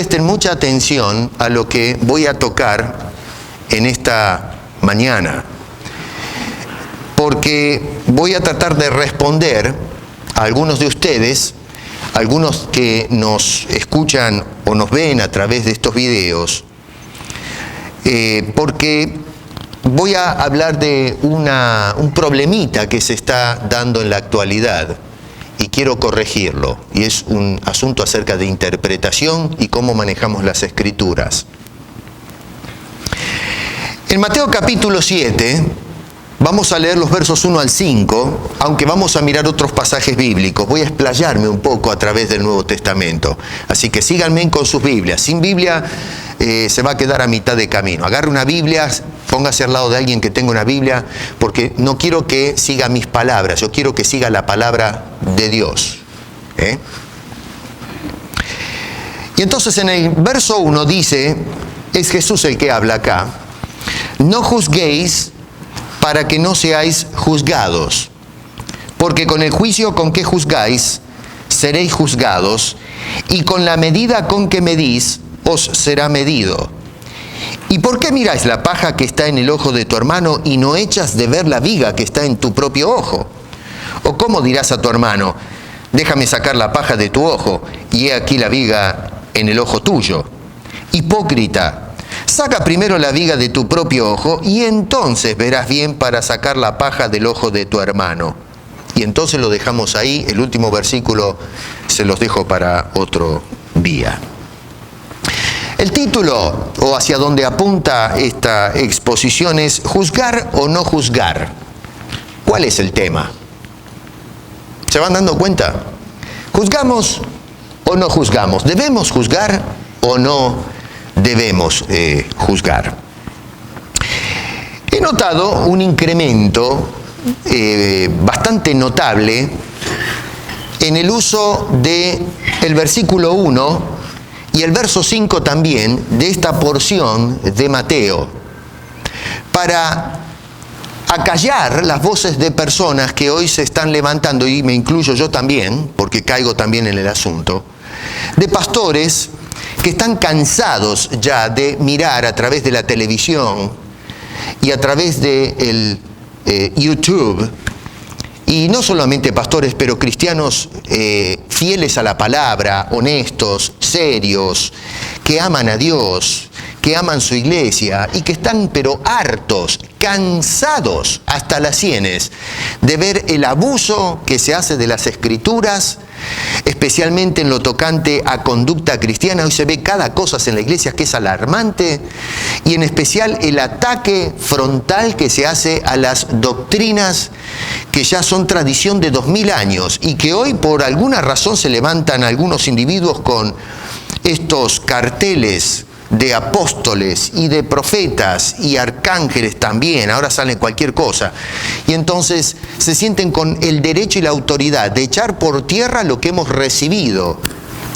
presten mucha atención a lo que voy a tocar en esta mañana, porque voy a tratar de responder a algunos de ustedes, algunos que nos escuchan o nos ven a través de estos videos, porque voy a hablar de un problemita que se está dando en la actualidad y quiero corregirlo, y es un asunto acerca de interpretación y cómo manejamos las escrituras. En Mateo capítulo 7, vamos a leer los versos 1 al 5, aunque vamos a mirar otros pasajes bíblicos. Voy a explayarme un poco a través del Nuevo Testamento. Así que síganme con sus Biblias. Sin Biblia se va a quedar a mitad de camino. Agarre una Biblia, póngase al lado de alguien que tenga una Biblia, porque no quiero que siga mis palabras, yo quiero que siga la palabra de Dios. Y entonces en el verso 1 dice, es Jesús el que habla acá, no juzguéis para que no seáis juzgados, porque con el juicio con que juzgáis, seréis juzgados, y con la medida con que medís, os será medido. ¿Y por qué miráis la paja que está en el ojo de tu hermano y no echas de ver la viga que está en tu propio ojo? ¿O cómo dirás a tu hermano, déjame sacar la paja de tu ojo, y he aquí la viga en el ojo tuyo? Hipócrita, saca primero la viga de tu propio ojo y entonces verás bien para sacar la paja del ojo de tu hermano. Y entonces lo dejamos ahí, el último versículo se los dejo para otro día. El título, o hacia donde apunta esta exposición, es ¿juzgar o no juzgar? ¿Cuál es el tema? ¿Se van dando cuenta? ¿Juzgamos o no juzgamos? ¿Debemos juzgar o no debemos juzgar? He notado un incremento bastante notable en el uso del versículo 1 y el verso 5 también de esta porción de Mateo para acallar las voces de personas que hoy se están levantando, y me incluyo yo también, porque caigo también en el asunto, de pastores que están cansados ya de mirar a través de la televisión y a través de YouTube, y no solamente pastores, pero cristianos fieles a la palabra, honestos, serios, que aman a Dios, que aman su iglesia y que están pero hartos, cansados hasta las sienes de ver el abuso que se hace de las escrituras, especialmente en lo tocante a conducta cristiana. Hoy se ve cada cosa en la iglesia que es alarmante, y en especial el ataque frontal que se hace a las doctrinas que ya son tradición de 2000 años y que hoy por alguna razón se levantan algunos individuos con estos carteles de apóstoles y de profetas y arcángeles también, ahora sale cualquier cosa, y entonces se sienten con el derecho y la autoridad de echar por tierra lo que hemos recibido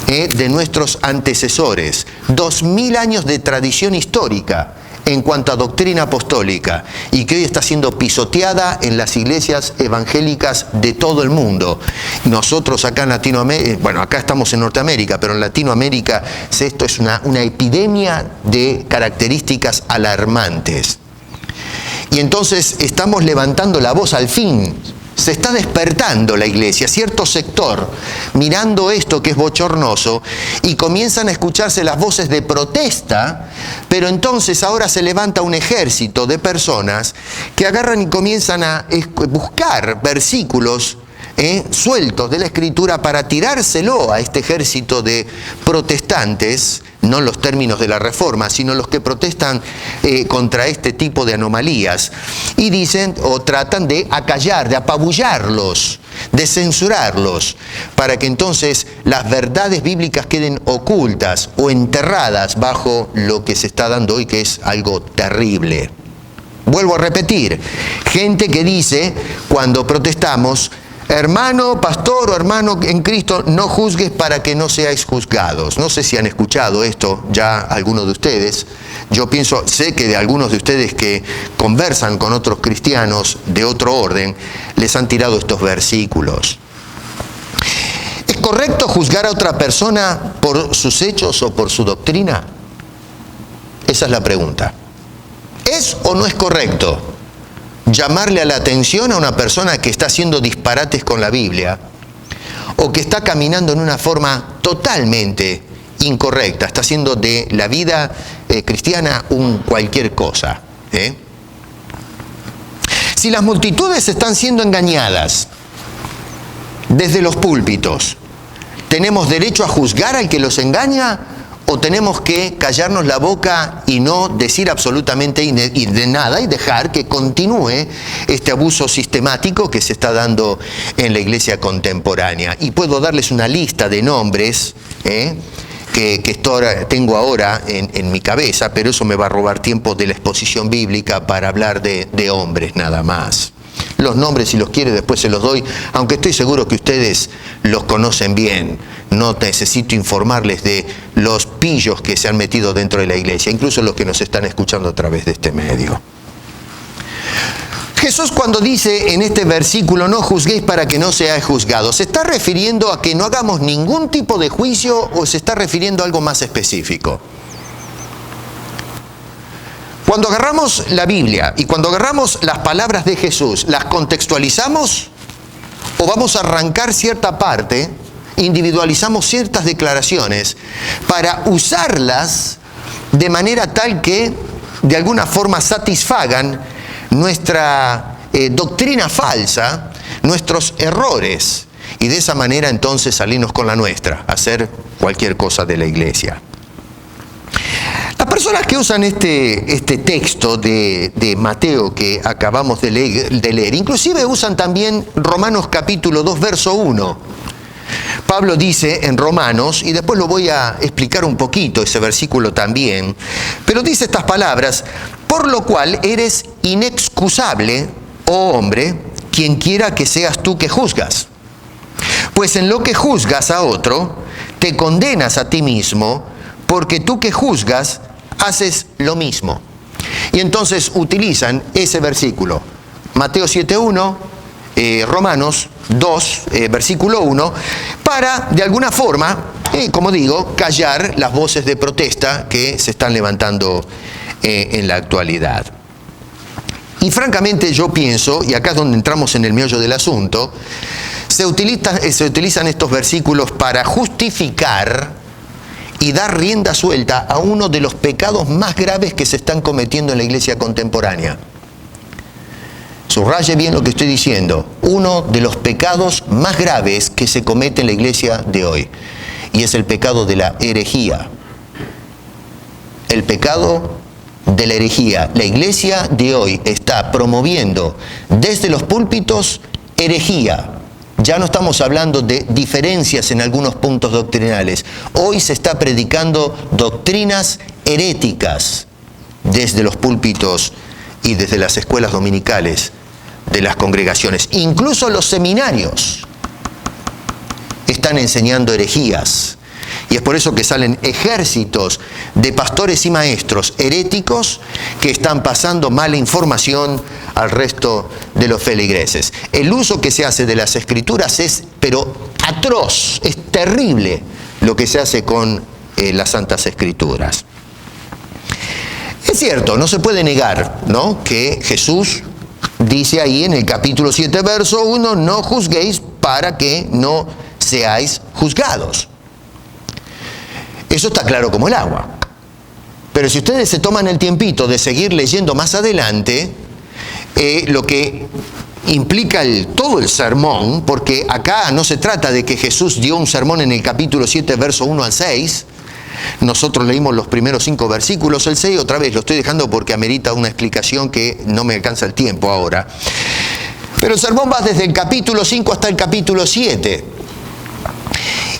de nuestros antecesores, 2000 años de tradición histórica en cuanto a doctrina apostólica, y que hoy está siendo pisoteada en las iglesias evangélicas de todo el mundo. Nosotros acá en Latinoamérica, bueno, acá estamos en Norteamérica, pero en Latinoamérica esto es una epidemia de características alarmantes. Y entonces estamos levantando la voz al fin. Se está despertando la iglesia, cierto sector, mirando esto que es bochornoso, y comienzan a escucharse las voces de protesta, pero entonces ahora se levanta un ejército de personas que agarran y comienzan a buscar versículos sueltos de la Escritura para tirárselo a este ejército de protestantes, no los términos de la Reforma, sino los que protestan contra este tipo de anomalías, y dicen o tratan de acallar, de apabullarlos, de censurarlos, para que entonces las verdades bíblicas queden ocultas o enterradas bajo lo que se está dando hoy, que es algo terrible. Vuelvo a repetir, gente que dice, cuando protestamos, hermano, pastor o hermano en Cristo, no juzgues para que no seáis juzgados. No sé si han escuchado esto ya algunos de ustedes. Yo sé que de algunos de ustedes que conversan con otros cristianos de otro orden, les han tirado estos versículos. Es correcto juzgar a otra persona por sus hechos o por su doctrina? Esa es la pregunta. ¿Es o no es correcto llamarle a la atención a una persona que está haciendo disparates con la Biblia o que está caminando en una forma totalmente incorrecta, está haciendo de la vida cristiana un cualquier cosa? Si las multitudes están siendo engañadas desde los púlpitos, ¿tenemos derecho a juzgar al que los engaña o tenemos que callarnos la boca y no decir absolutamente de nada y dejar que continúe este abuso sistemático que se está dando en la iglesia contemporánea? Y puedo darles una lista de nombres que tengo ahora en mi cabeza, pero eso me va a robar tiempo de la exposición bíblica para hablar de hombres nada más. Los nombres, si los quiere, después se los doy, aunque estoy seguro que ustedes los conocen bien. No necesito informarles de los pillos que se han metido dentro de la iglesia, incluso los que nos están escuchando a través de este medio. Jesús, cuando dice en este versículo, no juzguéis para que no seáis juzgados, ¿se está refiriendo a que no hagamos ningún tipo de juicio o se está refiriendo a algo más específico? Cuando agarramos la Biblia y cuando agarramos las palabras de Jesús, ¿las contextualizamos o vamos a arrancar cierta parte, individualizamos ciertas declaraciones para usarlas de manera tal que de alguna forma satisfagan nuestra doctrina falsa, nuestros errores, y de esa manera entonces salirnos con la nuestra, hacer cualquier cosa de la iglesia? Las personas que usan este texto de Mateo que acabamos de leer, inclusive usan también Romanos capítulo 2, verso 1. Pablo dice en Romanos, y después lo voy a explicar un poquito, ese versículo también, pero dice estas palabras: por lo cual eres inexcusable, oh hombre, quien quiera que seas tú que juzgas. Pues en lo que juzgas a otro, te condenas a ti mismo, porque tú que juzgas, haces lo mismo. Y entonces utilizan ese versículo, Mateo 7.1, Romanos 2, versículo 1, para, de alguna forma, como digo, callar las voces de protesta que se están levantando en la actualidad. Y francamente yo pienso, y acá es donde entramos en el meollo del asunto, se utilizan estos versículos para justificar y dar rienda suelta a uno de los pecados más graves que se están cometiendo en la iglesia contemporánea. Subraye bien lo que estoy diciendo. Uno de los pecados más graves que se comete en la iglesia de hoy. Y es el pecado de la herejía. El pecado de la herejía. La iglesia de hoy está promoviendo desde los púlpitos herejía. Ya no estamos hablando de diferencias en algunos puntos doctrinales. Hoy se está predicando doctrinas heréticas desde los púlpitos y desde las escuelas dominicales de las congregaciones. Incluso los seminarios están enseñando herejías. Y es por eso que salen ejércitos de pastores y maestros heréticos que están pasando mala información al resto de los feligreses. El uso que se hace de las escrituras es, pero atroz, es terrible lo que se hace con las santas escrituras. Es cierto, no se puede negar, ¿no?, que Jesús dice ahí en el capítulo 7, verso 1, no juzguéis para que no seáis juzgados. Eso está claro como el agua. Pero si ustedes se toman el tiempito de seguir leyendo más adelante, lo que implica todo el sermón, porque acá no se trata de que Jesús dio un sermón en el capítulo 7, verso 1 al 6. Nosotros leímos los primeros 5 versículos, el 6 otra vez lo estoy dejando porque amerita una explicación que no me alcanza el tiempo ahora. Pero el sermón va desde el capítulo 5 hasta el capítulo 7.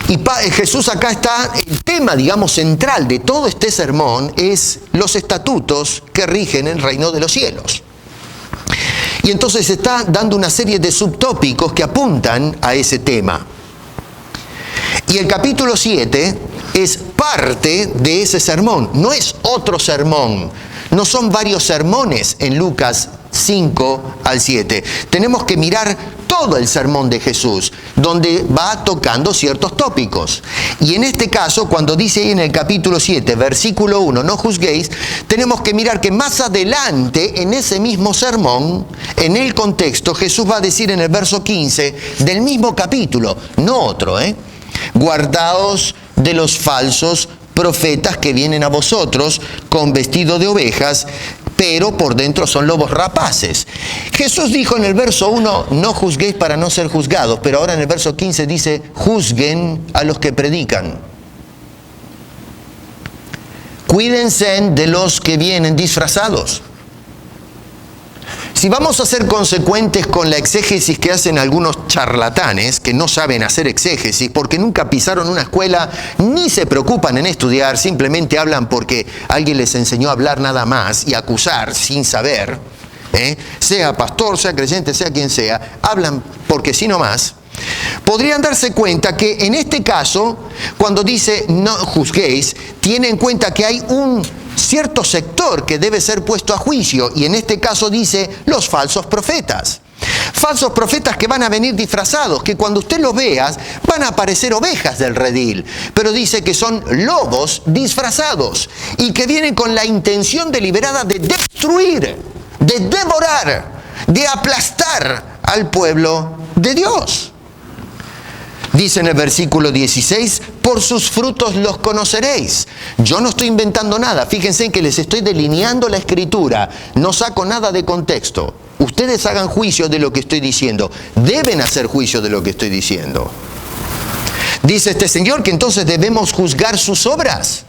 Y Jesús acá está, el tema, digamos, central de todo este sermón es los estatutos que rigen el reino de los cielos. Y entonces está dando una serie de subtópicos que apuntan a ese tema. Y el capítulo 7 es parte de ese sermón, no es otro sermón, no son varios sermones en Lucas 5 al 7. Tenemos que mirar todo el sermón de Jesús, donde va tocando ciertos tópicos. Y en este caso, cuando dice ahí en el capítulo 7, versículo 1, no juzguéis, tenemos que mirar que más adelante, en ese mismo sermón, en el contexto, Jesús va a decir en el verso 15 del mismo capítulo, no otro, guardaos de los falsos profetas que vienen a vosotros con vestido de ovejas, pero por dentro son lobos rapaces. Jesús dijo en el verso 1, no juzguéis para no ser juzgados, pero ahora en el verso 15 dice, juzguen a los que predican. Cuídense de los que vienen disfrazados. Si vamos a ser consecuentes con la exégesis que hacen algunos charlatanes que no saben hacer exégesis porque nunca pisaron una escuela ni se preocupan en estudiar, simplemente hablan porque alguien les enseñó a hablar nada más y acusar sin saber, sea pastor, sea creyente, sea quien sea, hablan porque sí nomás, podrían darse cuenta que en este caso, cuando dice no juzguéis, tiene en cuenta que hay un cierto sector que debe ser puesto a juicio, y en este caso dice los falsos profetas. Falsos profetas que van a venir disfrazados, que cuando usted los vea van a aparecer ovejas del redil, pero dice que son lobos disfrazados y que vienen con la intención deliberada de destruir, de devorar, de aplastar al pueblo de Dios. Dice en el versículo 16, por sus frutos los conoceréis. Yo no estoy inventando nada. Fíjense que les estoy delineando la escritura. No saco nada de contexto. Ustedes hagan juicio de lo que estoy diciendo. Deben hacer juicio de lo que estoy diciendo. Dice este señor que entonces debemos juzgar sus obras.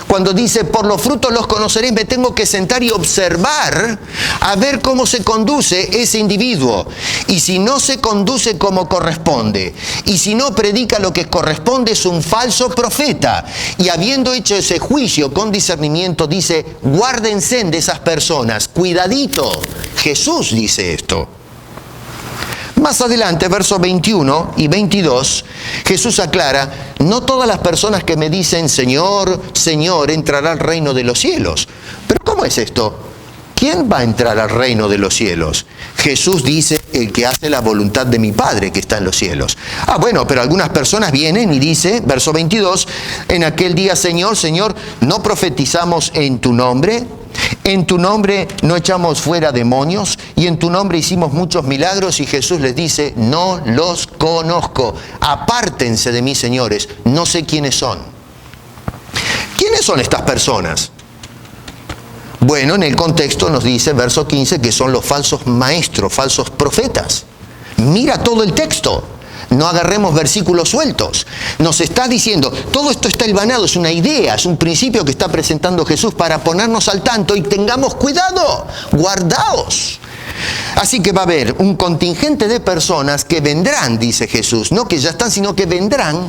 Cuando dice, por los frutos los conoceréis, me tengo que sentar y observar a ver cómo se conduce ese individuo. Y si no se conduce como corresponde, y si no predica lo que corresponde, es un falso profeta. Y habiendo hecho ese juicio con discernimiento, dice, guárdense de esas personas, cuidadito. Jesús dice esto. Más adelante, versos 21 y 22, Jesús aclara, no todas las personas que me dicen, Señor, Señor, entrará al reino de los cielos. ¿Pero cómo es esto? ¿Quién va a entrar al reino de los cielos? Jesús dice, el que hace la voluntad de mi Padre que está en los cielos. Bueno, pero algunas personas vienen y dice, verso 22, en aquel día, Señor, Señor, ¿no profetizamos en tu nombre? En tu nombre no echamos fuera demonios y en tu nombre hicimos muchos milagros, y Jesús les dice, no los conozco, apártense de mí, señores, no sé quiénes son. ¿Quiénes son estas personas? Bueno, en el contexto nos dice, verso 15, que son los falsos maestros, falsos profetas. Mira todo el texto. No agarremos versículos sueltos. Nos está diciendo, todo esto está hilvanado, es una idea, es un principio que está presentando Jesús para ponernos al tanto y tengamos cuidado, guardaos. Así que va a haber un contingente de personas que vendrán, dice Jesús, no que ya están, sino que vendrán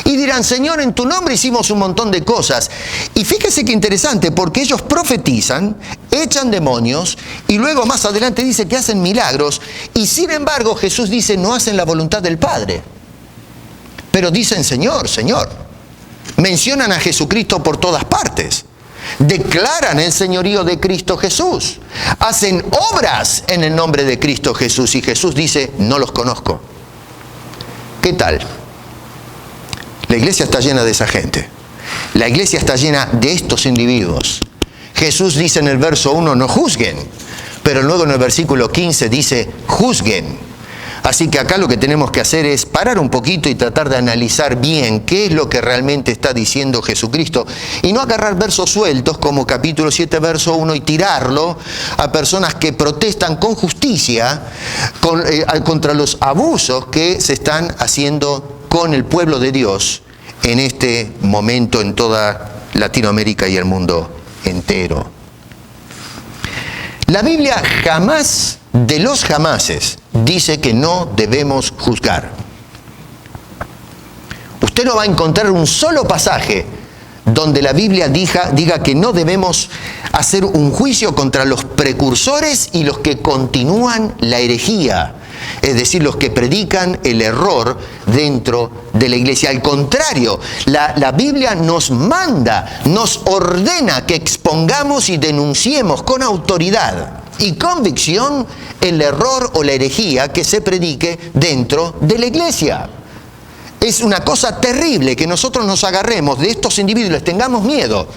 y dirán, Señor, en tu nombre hicimos un montón de cosas. Y fíjese qué interesante, porque ellos profetizan, echan demonios y luego más adelante dice que hacen milagros, y sin embargo Jesús dice, no hacen la voluntad del Padre. Pero dicen, Señor, Señor. Mencionan a Jesucristo por todas partes. Declaran el señorío de Cristo Jesús. Hacen obras en el nombre de Cristo Jesús. Y Jesús dice, no los conozco. ¿Qué tal? La iglesia está llena de esa gente. La iglesia está llena de estos individuos. Jesús dice en el verso 1, no juzguen. Pero luego en el versículo 15 dice, juzguen. Así que acá lo que tenemos que hacer es parar un poquito y tratar de analizar bien qué es lo que realmente está diciendo Jesucristo, y no agarrar versos sueltos como capítulo 7, verso 1 y tirarlo a personas que protestan con justicia contra los abusos que se están haciendo con el pueblo de Dios en este momento en toda Latinoamérica y el mundo entero. La Biblia jamás, de los jamases, dice que no debemos juzgar. Usted no va a encontrar un solo pasaje donde la Biblia diga que no debemos hacer un juicio contra los precursores y los que continúan la herejía, es decir, los que predican el error dentro de la iglesia. Al contrario, la Biblia nos manda, nos ordena que expongamos y denunciemos con autoridad y convicción el error o la herejía que se predique dentro de la iglesia. Es una cosa terrible que nosotros nos agarremos de estos individuos, les tengamos miedo.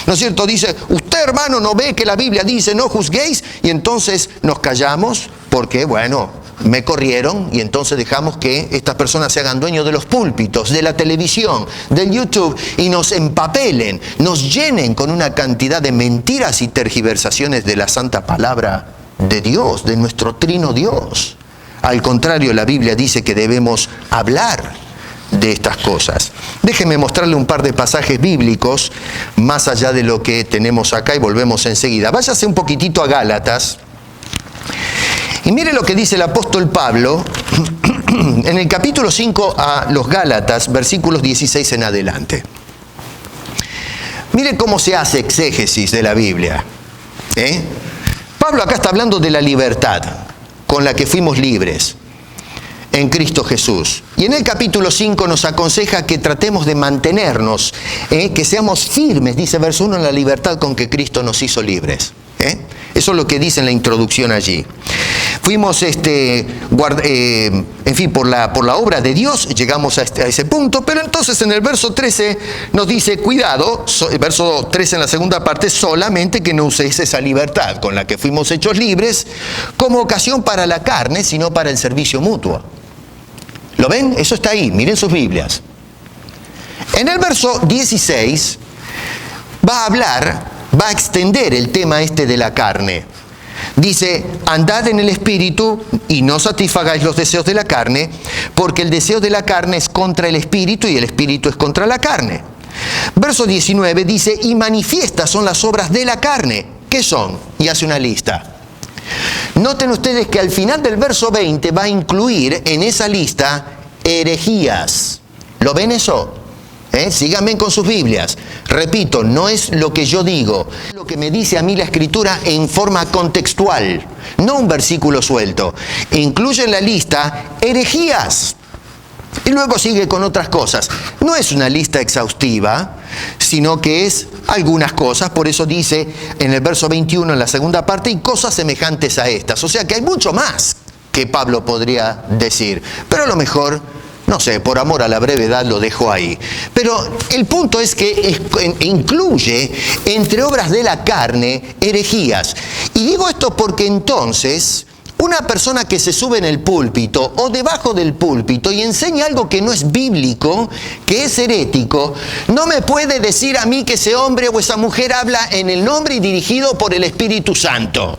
¿No es cierto? Dice, usted hermano no ve que la Biblia dice no juzguéis, y entonces nos callamos porque, bueno, me corrieron, y entonces dejamos que estas personas se hagan dueños de los púlpitos, de la televisión, del YouTube, y nos empapelen, nos llenen con una cantidad de mentiras y tergiversaciones de la santa palabra de Dios, de nuestro trino Dios. Al contrario, la Biblia dice que debemos hablar de estas cosas. Déjeme mostrarle un par de pasajes bíblicos más allá de lo que tenemos acá y volvemos enseguida. Váyase un poquitito a Gálatas y mire lo que dice el apóstol Pablo en el capítulo 5 a los Gálatas, versículos 16 en adelante. Mire cómo se hace exégesis de la Biblia. Pablo acá está hablando de la libertad con la que fuimos libres en Cristo Jesús. Y en el capítulo 5 nos aconseja que tratemos de mantenernos, que seamos firmes, dice verso 1, en la libertad con que Cristo nos hizo libres. Eso es lo que dice en la introducción allí. Fuimos, en fin, por la obra de Dios, llegamos a ese punto, pero entonces en el verso 13 nos dice, cuidado, el verso 13 en la segunda parte, solamente que no uséis esa libertad con la que fuimos hechos libres como ocasión para la carne, sino para el servicio mutuo. ¿Lo ven? Eso está ahí, miren sus Biblias. En el verso 16 va a extender el tema de la carne. Dice, andad en el Espíritu y no satisfagáis los deseos de la carne, porque el deseo de la carne es contra el Espíritu y el Espíritu es contra la carne. Verso 19 dice, y manifiestas son las obras de la carne. ¿Qué son? Y hace una lista. Noten ustedes que al final del verso 20 va a incluir en esa lista herejías. ¿Lo ven eso? Síganme con sus Biblias. Repito, no es lo que yo digo, es lo que me dice a mí la Escritura en forma contextual, no un versículo suelto. Incluye en la lista herejías. Y luego sigue con otras cosas. No es una lista exhaustiva, sino que es algunas cosas. Por eso dice en el verso 21, en la segunda parte, y cosas semejantes a estas. O sea que hay mucho más que Pablo podría decir. Pero a lo mejor, no sé, por amor a la brevedad lo dejo ahí. Pero el punto es que incluye, entre obras de la carne, herejías. Y digo esto porque entonces una persona que se sube en el púlpito o debajo del púlpito y enseña algo que no es bíblico, que es herético, no me puede decir a mí que ese hombre o esa mujer habla en el nombre y dirigido por el Espíritu Santo.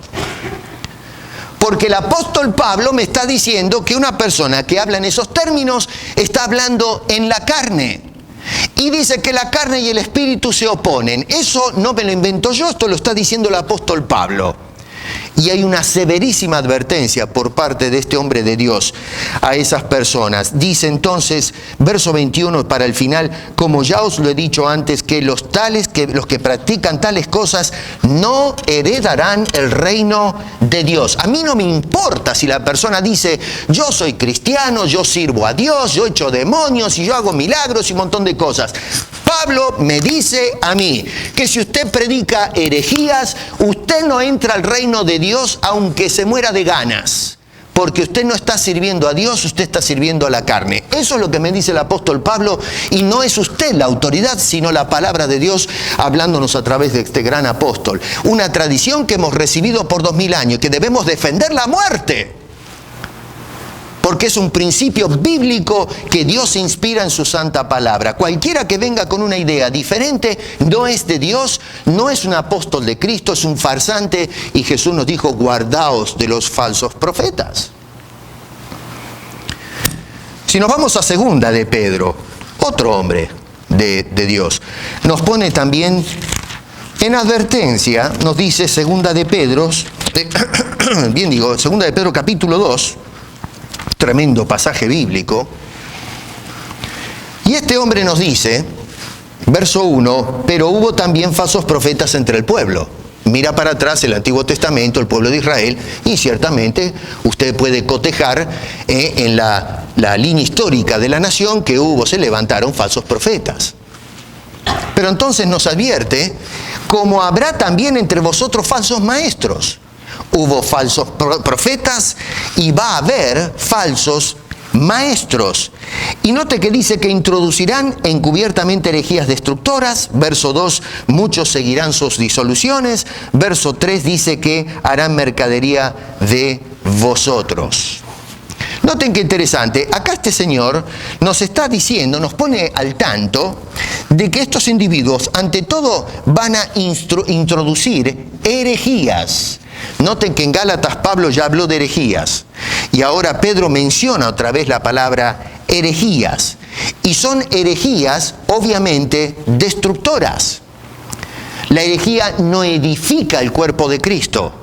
Porque el apóstol Pablo me está diciendo que una persona que habla en esos términos está hablando en la carne. Y dice que la carne y el Espíritu se oponen. Eso no me lo invento yo, esto lo está diciendo el apóstol Pablo. Y hay una severísima advertencia por parte de este hombre de Dios a esas personas. Dice entonces, verso 21 para el final, como ya os lo he dicho antes, que los que practican tales cosas no heredarán el reino de Dios. A mí no me importa si la persona dice, yo soy cristiano, yo sirvo a Dios, yo echo demonios y yo hago milagros y un montón de cosas. Pablo me dice a mí que si usted predica herejías, usted no entra al reino de Dios aunque se muera de ganas. Porque usted no está sirviendo a Dios, usted está sirviendo a la carne. Eso es lo que me dice el apóstol Pablo, y no es usted la autoridad, sino la palabra de Dios hablándonos a través de este gran apóstol. Una tradición que hemos recibido por 2000 años, que debemos defender la muerte. Porque es un principio bíblico que Dios inspira en su santa palabra. Cualquiera que venga con una idea diferente no es de Dios, no es un apóstol de Cristo, es un farsante. Y Jesús nos dijo, guardaos de los falsos profetas. Si nos vamos a segunda de Pedro, otro hombre de Dios, nos pone también en advertencia, nos dice segunda de Pedro, segunda de Pedro capítulo 2, tremendo pasaje bíblico. Y este hombre nos dice, verso 1, pero hubo también falsos profetas entre el pueblo. Mira para atrás el Antiguo Testamento, el pueblo de Israel, y ciertamente usted puede cotejar en la línea histórica de la nación que se levantaron falsos profetas. Pero entonces nos advierte, como habrá también entre vosotros falsos maestros, hubo falsos profetas y va a haber falsos maestros. Y note que dice que introducirán encubiertamente herejías destructoras. Verso 2, muchos seguirán sus disoluciones. Verso 3 dice que harán mercadería de vosotros. Noten qué interesante, acá este señor nos está diciendo, nos pone al tanto de que estos individuos ante todo van a introducir herejías. Noten que en Gálatas Pablo ya habló de herejías y ahora Pedro menciona otra vez la palabra herejías. Y son herejías obviamente destructoras. La herejía no edifica el cuerpo de Cristo.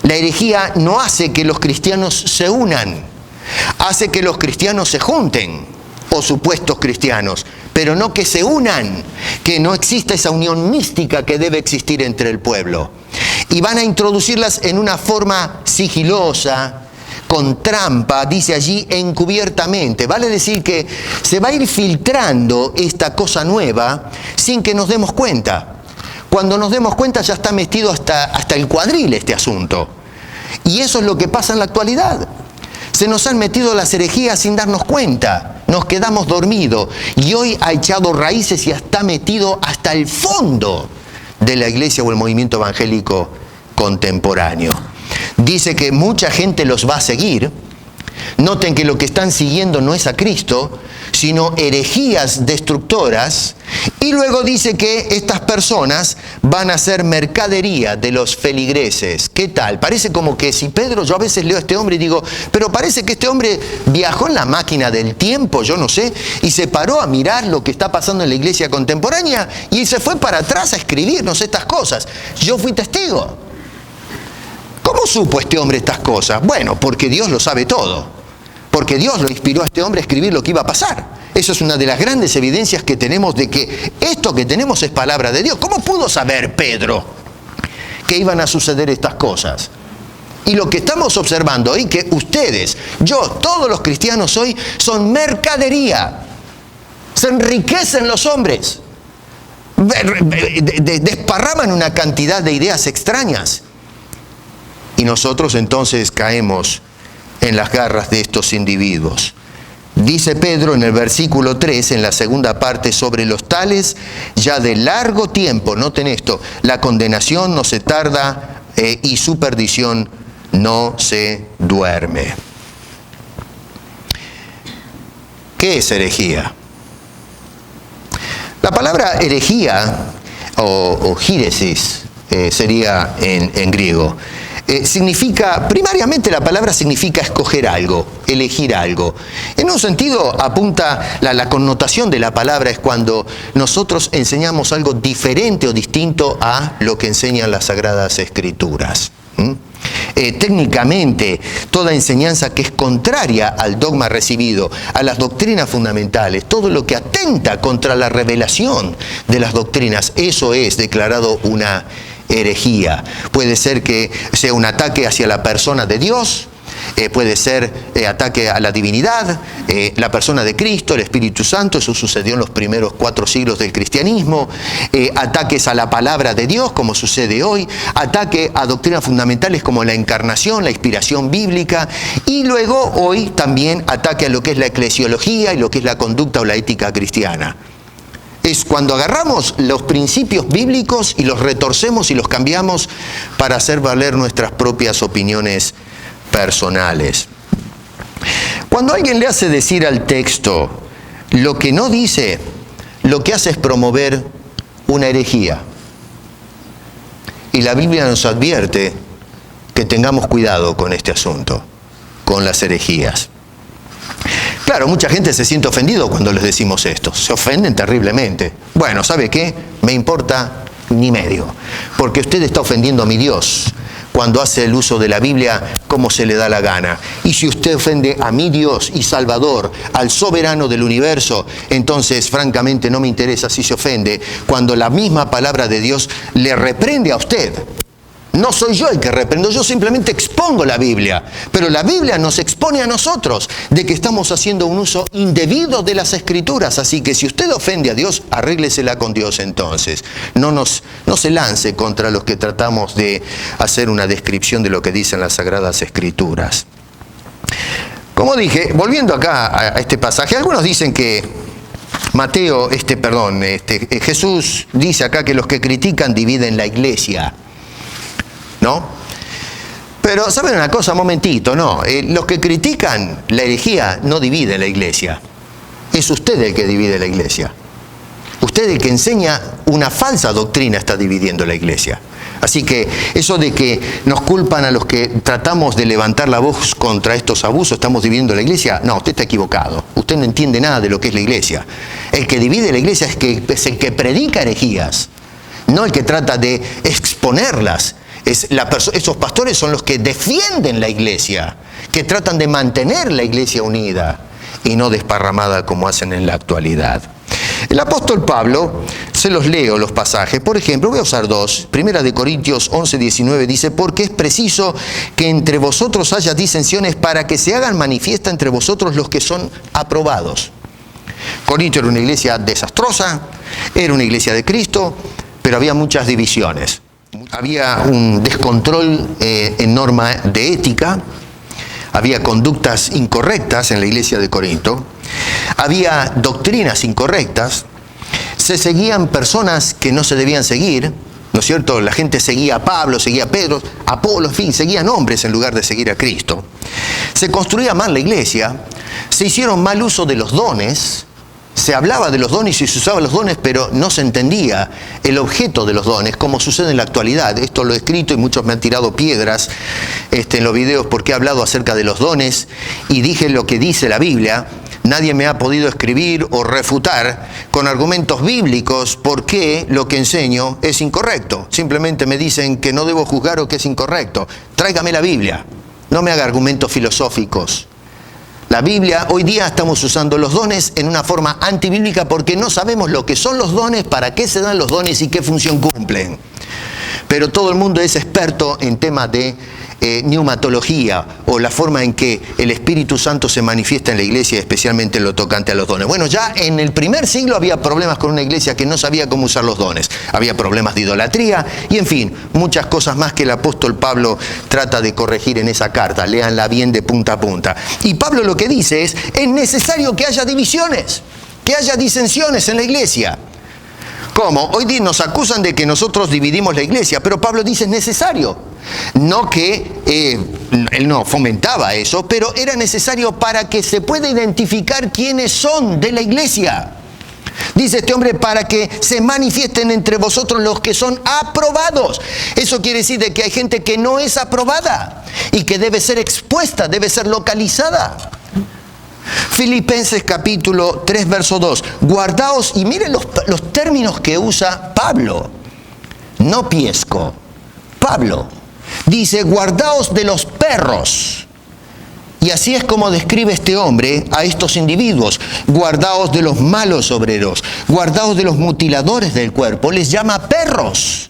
La herejía no hace que los cristianos se unan. Hace que los cristianos se junten, o supuestos cristianos, pero no que se unan, que no exista esa unión mística que debe existir entre el pueblo. Y van a introducirlas en una forma sigilosa, con trampa, dice allí, encubiertamente. Vale decir que se va a ir filtrando esta cosa nueva sin que nos demos cuenta. Cuando nos demos cuenta ya está metido hasta el cuadril este asunto. Y eso es lo que pasa en la actualidad. Se nos han metido las herejías sin darnos cuenta. Nos quedamos dormidos. Y hoy ha echado raíces y está metido hasta el fondo de la iglesia o el movimiento evangélico contemporáneo. Dice que mucha gente los va a seguir. Noten que lo que están siguiendo no es a Cristo, sino herejías destructoras. Y luego dice que estas personas van a hacer mercadería de los feligreses. ¿Qué tal? Parece como que si Pedro, yo a veces leo a este hombre y digo, pero parece que este hombre viajó en la máquina del tiempo, yo no sé, y se paró a mirar lo que está pasando en la iglesia contemporánea y se fue para atrás a escribirnos estas cosas. Yo fui testigo. ¿Cómo supo este hombre estas cosas? Bueno, porque Dios lo sabe todo. Porque Dios lo inspiró a este hombre a escribir lo que iba a pasar. Eso es una de las grandes evidencias que tenemos de que esto que tenemos es palabra de Dios. ¿Cómo pudo saber Pedro que iban a suceder estas cosas? Y lo que estamos observando hoy, que ustedes, yo, todos los cristianos hoy, son mercadería. Se enriquecen los hombres. Desparraman una cantidad de ideas extrañas. Y nosotros entonces caemos en las garras de estos individuos. Dice Pedro en el versículo 3, en la segunda parte, sobre los tales, ya de largo tiempo, noten esto, la condenación no se tarda y su perdición no se duerme. ¿Qué es herejía? La palabra herejía, o héresis, sería en griego, significa, primariamente la palabra significa escoger algo, elegir algo. En un sentido apunta, la connotación de la palabra es cuando nosotros enseñamos algo diferente o distinto a lo que enseñan las Sagradas Escrituras. Técnicamente, toda enseñanza que es contraria al dogma recibido, a las doctrinas fundamentales, todo lo que atenta contra la revelación de las doctrinas, eso es declarado una herejía. Puede ser que sea un ataque hacia la persona de Dios, puede ser ataque a la divinidad, la persona de Cristo, el Espíritu Santo. Eso sucedió en los primeros 4 siglos del cristianismo. Ataques a la palabra de Dios, como sucede hoy. Ataque a doctrinas fundamentales como la encarnación, la inspiración bíblica. Y luego hoy también ataque a lo que es la eclesiología y lo que es la conducta o la ética cristiana. Es cuando agarramos los principios bíblicos y los retorcemos y los cambiamos para hacer valer nuestras propias opiniones personales. Cuando alguien le hace decir al texto lo que no dice, lo que hace es promover una herejía. Y la Biblia nos advierte que tengamos cuidado con este asunto, con las herejías. Claro, mucha gente se siente ofendido cuando les decimos esto. Se ofenden terriblemente. Bueno, ¿sabe qué? Me importa ni medio. Porque usted está ofendiendo a mi Dios cuando hace el uso de la Biblia como se le da la gana. Y si usted ofende a mi Dios y Salvador, al soberano del universo, entonces francamente no me interesa si se ofende cuando la misma palabra de Dios le reprende a usted. No soy yo el que reprendo, yo simplemente expongo la Biblia. Pero la Biblia nos expone a nosotros de que estamos haciendo un uso indebido de las Escrituras. Así que si usted ofende a Dios, arréglesela con Dios entonces. No se lance contra los que tratamos de hacer una descripción de lo que dicen las Sagradas Escrituras. Como dije, volviendo acá a este pasaje, algunos dicen que Jesús dice acá que los que critican dividen la iglesia, ¿no? Pero, ¿saben una cosa? Momentito, no. Los que critican la herejía no dividen la iglesia. Es usted el que divide la iglesia. Usted el que enseña una falsa doctrina está dividiendo la iglesia. Así que eso de que nos culpan a los que tratamos de levantar la voz contra estos abusos, estamos dividiendo la iglesia, no, usted está equivocado. Usted no entiende nada de lo que es la iglesia. El que divide la iglesia es el que predica herejías, no el que trata de exponerlas. Esos pastores son los que defienden la iglesia, que tratan de mantener la iglesia unida y no desparramada como hacen en la actualidad. El apóstol Pablo, se los leo los pasajes, por ejemplo, voy a usar dos. Primera de Corintios 11:19 dice: porque es preciso que entre vosotros haya disensiones para que se hagan manifiesta entre vosotros los que son aprobados. Corintio era una iglesia desastrosa, era una iglesia de Cristo, pero había muchas divisiones. Había un descontrol en norma de ética, había conductas incorrectas en la iglesia de Corinto, había doctrinas incorrectas, se seguían personas que no se debían seguir, ¿no es cierto? La gente seguía a Pablo, seguía a Pedro, a Apolo, en fin, seguían hombres en lugar de seguir a Cristo. Se construía mal la iglesia, se hicieron mal uso de los dones. Se hablaba de los dones y se usaban los dones, pero no se entendía el objeto de los dones, como sucede en la actualidad. Esto lo he escrito y muchos me han tirado piedras en los videos porque he hablado acerca de los dones y dije lo que dice la Biblia. Nadie me ha podido escribir o refutar con argumentos bíblicos por qué lo que enseño es incorrecto. Simplemente me dicen que no debo juzgar o que es incorrecto. Tráigame la Biblia, no me haga argumentos filosóficos. La Biblia, hoy día estamos usando los dones en una forma antibíblica porque no sabemos lo que son los dones, para qué se dan los dones y qué función cumplen. Pero todo el mundo es experto en temas de neumatología o la forma en que el Espíritu Santo se manifiesta en la iglesia, especialmente en lo tocante a los dones. Bueno, ya en el primer siglo había problemas con una iglesia que no sabía cómo usar los dones. Había problemas de idolatría y, en fin, muchas cosas más que el apóstol Pablo trata de corregir en esa carta. Léanla bien de punta a punta. Y Pablo lo que dice es necesario que haya divisiones, que haya disensiones en la iglesia. ¿Cómo? Hoy día nos acusan de que nosotros dividimos la iglesia, pero Pablo dice es necesario. No que él no fomentaba eso, pero era necesario para que se pueda identificar quiénes son de la iglesia. Dice este hombre, para que se manifiesten entre vosotros los que son aprobados. Eso quiere decir de que hay gente que no es aprobada y que debe ser expuesta, debe ser localizada. Filipenses capítulo 3, verso 2. Guardaos, y miren los términos que usa Pablo. No Piesco, Pablo. Dice, guardaos de los perros. Y así es como describe este hombre a estos individuos. Guardaos de los malos obreros. Guardaos de los mutiladores del cuerpo. Les llama perros.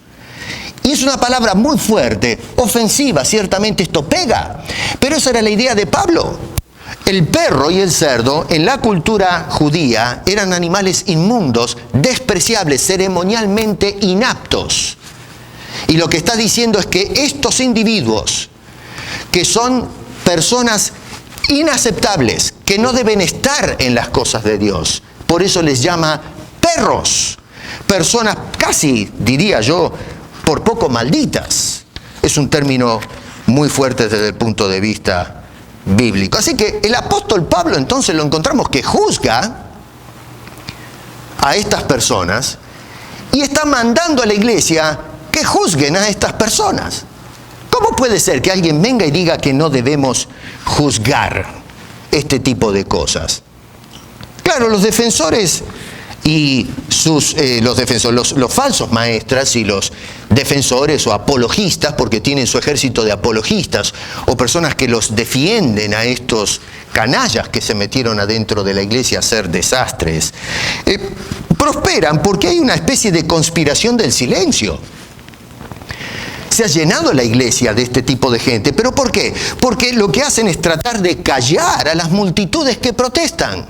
Y es una palabra muy fuerte, ofensiva. Ciertamente esto pega. Pero esa era la idea de Pablo. El perro y el cerdo en la cultura judía eran animales inmundos, despreciables, ceremonialmente inaptos. Y lo que está diciendo es que estos individuos, que son personas inaceptables, que no deben estar en las cosas de Dios, por eso les llama perros. Personas casi, diría yo, por poco malditas. Es un término muy fuerte desde el punto de vista bíblico. Así que el apóstol Pablo entonces lo encontramos que juzga a estas personas y está mandando a la iglesia que juzguen a estas personas. ¿Cómo puede ser que alguien venga y diga que no debemos juzgar este tipo de cosas? Claro, los defensores y los falsos maestras y los defensores o apologistas, porque tienen su ejército de apologistas o personas que los defienden a estos canallas que se metieron adentro de la iglesia a hacer desastres, prosperan porque hay una especie de conspiración del silencio. Se ha llenado la iglesia de este tipo de gente. ¿Pero por qué? Porque lo que hacen es tratar de callar a las multitudes que protestan.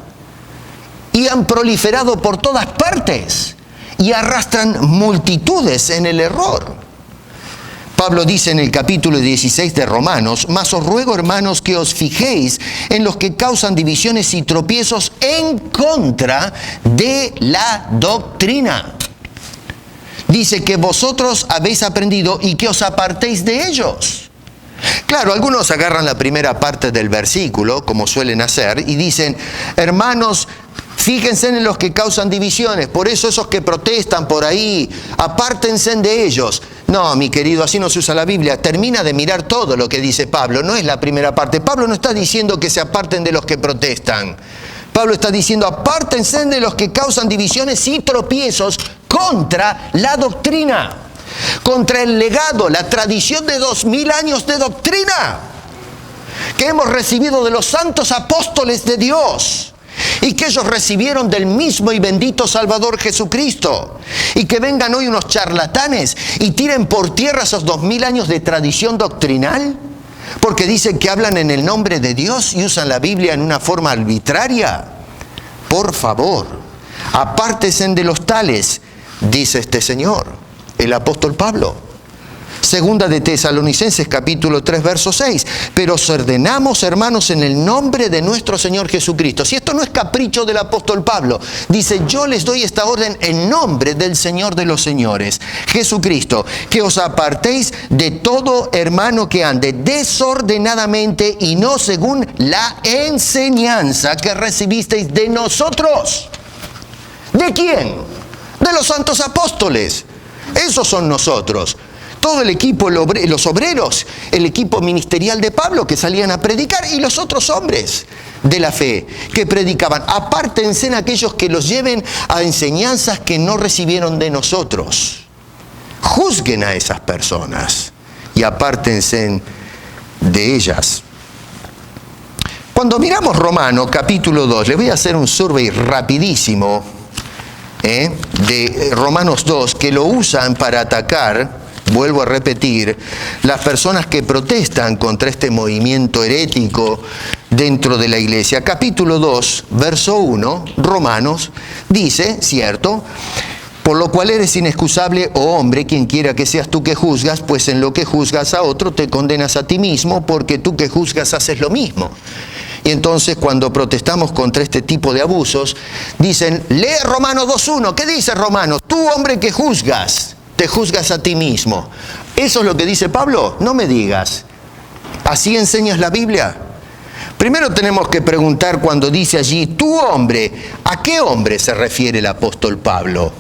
Y han proliferado por todas partes. Y arrastran multitudes en el error. Pablo dice en el capítulo 16 de Romanos: mas os ruego, hermanos, que os fijéis en los que causan divisiones y tropiezos en contra de la doctrina. Dice que vosotros habéis aprendido y que os apartéis de ellos. Claro, algunos agarran la primera parte del versículo, como suelen hacer, y dicen: hermanos, fíjense en los que causan divisiones, por eso esos que protestan por ahí, apártense de ellos. No, mi querido, así no se usa la Biblia. Termina de mirar todo lo que dice Pablo, no es la primera parte. Pablo no está diciendo que se aparten de los que protestan. Pablo está diciendo: apártense de los que causan divisiones y tropiezos contra la doctrina, contra el legado, la tradición de 2000 años de doctrina que hemos recibido de los santos apóstoles de Dios y que ellos recibieron del mismo y bendito Salvador Jesucristo. Y que vengan hoy unos charlatanes y tiren por tierra esos 2000 años de tradición doctrinal porque dicen que hablan en el nombre de Dios y usan la Biblia en una forma arbitraria. Por favor, apártense de los tales, dice este señor, el apóstol Pablo. Segunda de Tesalonicenses capítulo 3 verso 6. Pero os ordenamos, hermanos, en el nombre de nuestro Señor Jesucristo. Si esto no es capricho del apóstol Pablo, dice: yo les doy esta orden en nombre del Señor de los señores, Jesucristo, que os apartéis de todo hermano que ande desordenadamente y no según la enseñanza que recibisteis de nosotros. ¿De quién? De los santos apóstoles. Esos son nosotros. Todo el equipo, los obreros, el equipo ministerial de Pablo que salían a predicar, y los otros hombres de la fe que predicaban. Apártense en aquellos que los lleven a enseñanzas que no recibieron de nosotros. Juzguen a esas personas y apártense de ellas. Cuando miramos Romanos capítulo 2, les voy a hacer un survey rapidísimo de Romanos 2, que lo usan para atacar, vuelvo a repetir, las personas que protestan contra este movimiento herético dentro de la iglesia. Capítulo 2, verso 1, Romanos, dice, ¿cierto? Por lo cual eres inexcusable, oh hombre, quien quiera que seas tú que juzgas, pues en lo que juzgas a otro te condenas a ti mismo, porque tú que juzgas haces lo mismo. Y entonces cuando protestamos contra este tipo de abusos, dicen: lee Romanos 2.1, ¿qué dice Romanos? Tú, hombre que juzgas, te juzgas a ti mismo. ¿Eso es lo que dice Pablo? No me digas. ¿Así enseñas la Biblia? Primero tenemos que preguntar, cuando dice allí, tú hombre, ¿a qué hombre se refiere el apóstol Pablo?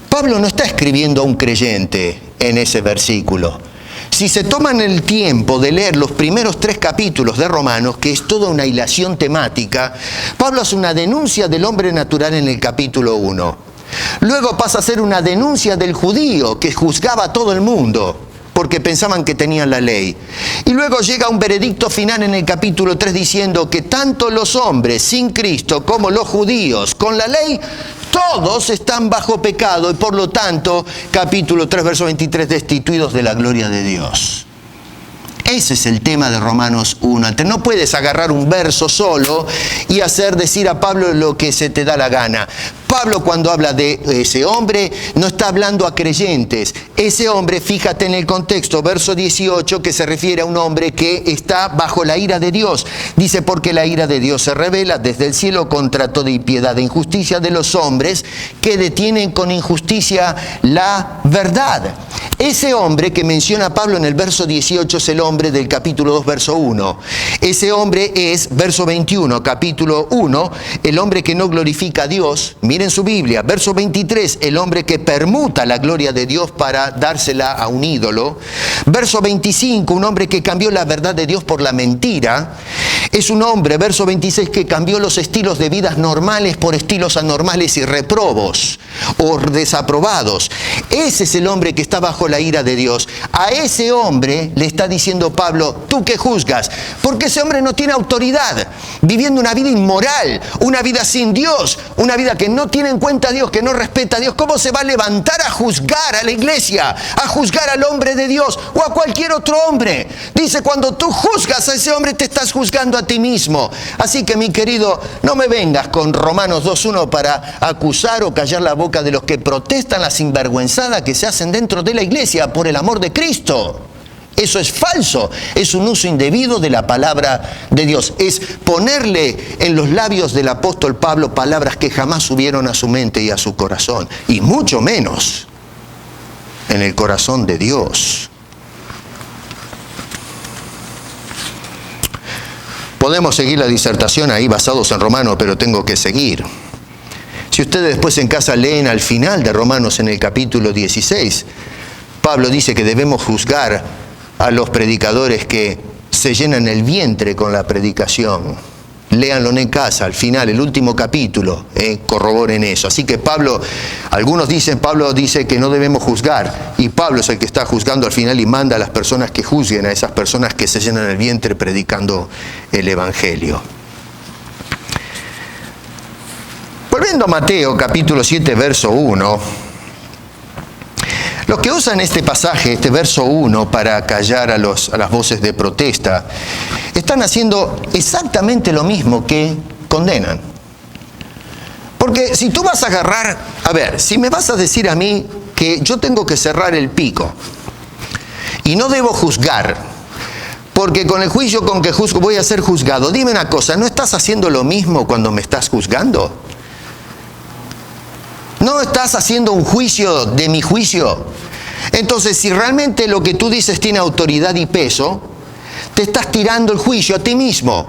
Pablo no está escribiendo a un creyente en ese versículo. Si se toman el tiempo de leer los primeros 3 capítulos de Romanos, que es toda una hilación temática, Pablo hace una denuncia del hombre natural en el capítulo 1. Luego pasa a ser una denuncia del judío que juzgaba a todo el mundo porque pensaban que tenían la ley. Y luego llega un veredicto final en el capítulo 3 diciendo que tanto los hombres sin Cristo como los judíos con la ley, todos están bajo pecado y por lo tanto, capítulo 3, verso 23, destituidos de la gloria de Dios. Ese es el tema de Romanos 1. No puedes agarrar un verso solo y hacer decir a Pablo lo que se te da la gana. Pablo, cuando habla de ese hombre, no está hablando a creyentes. Ese hombre, fíjate en el contexto, verso 18, que se refiere a un hombre que está bajo la ira de Dios. Dice: porque la ira de Dios se revela desde el cielo contra toda impiedad e injusticia de los hombres que detienen con injusticia la verdad. Ese hombre que menciona Pablo en el verso 18 es el hombre del capítulo 2, verso 1. Ese hombre es, verso 21, capítulo 1, el hombre que no glorifica a Dios. Miren su Biblia, verso 23, el hombre que permuta la gloria de Dios para dársela a un ídolo. Verso 25, un hombre que cambió la verdad de Dios por la mentira. Es un hombre, verso 26, que cambió los estilos de vidas normales por estilos anormales y reprobos o desaprobados. Ese es el hombre que está bajo la ira de Dios. A ese hombre le está diciendo Pablo, ¿tú qué juzgas? Porque ese hombre no tiene autoridad, viviendo una vida inmoral, una vida sin Dios, una vida que no tiene en cuenta a Dios, que no respeta a Dios. ¿Cómo se va a levantar a juzgar a la iglesia, a juzgar al hombre de Dios o a cualquier otro hombre? Dice, cuando tú juzgas a ese hombre, te estás juzgando a ti mismo. Así que, mi querido, no me vengas con Romanos 2:1 para acusar o callar la boca de los que protestan la sinvergüenzada que se hacen dentro de la iglesia por el amor de Cristo. Eso es falso, es un uso indebido de la palabra de Dios. Es ponerle en los labios del apóstol Pablo palabras que jamás subieron a su mente y a su corazón, y mucho menos en el corazón de Dios. Podemos seguir la disertación ahí basados en Romanos, pero tengo que seguir. Si ustedes después en casa leen al final de Romanos en el capítulo 16, Pablo dice que debemos juzgar a los predicadores que se llenan el vientre con la predicación. Léanlo en casa, al final, el último capítulo, corroboren eso. Así que Pablo dice que no debemos juzgar, y Pablo es el que está juzgando al final y manda a las personas que juzguen a esas personas que se llenan el vientre predicando el Evangelio. Volviendo a Mateo, capítulo 7, verso 1, los que usan este pasaje, este verso 1, para callar a las voces de protesta, están haciendo exactamente lo mismo que condenan. Porque si tú vas a agarrar, si me vas a decir a mí que yo tengo que cerrar el pico y no debo juzgar, porque con el juicio con que juzgo voy a ser juzgado, dime una cosa, ¿no estás haciendo lo mismo cuando me estás juzgando? ¿No estás haciendo un juicio de mi juicio? Entonces, si realmente lo que tú dices tiene autoridad y peso, te estás tirando el juicio a ti mismo,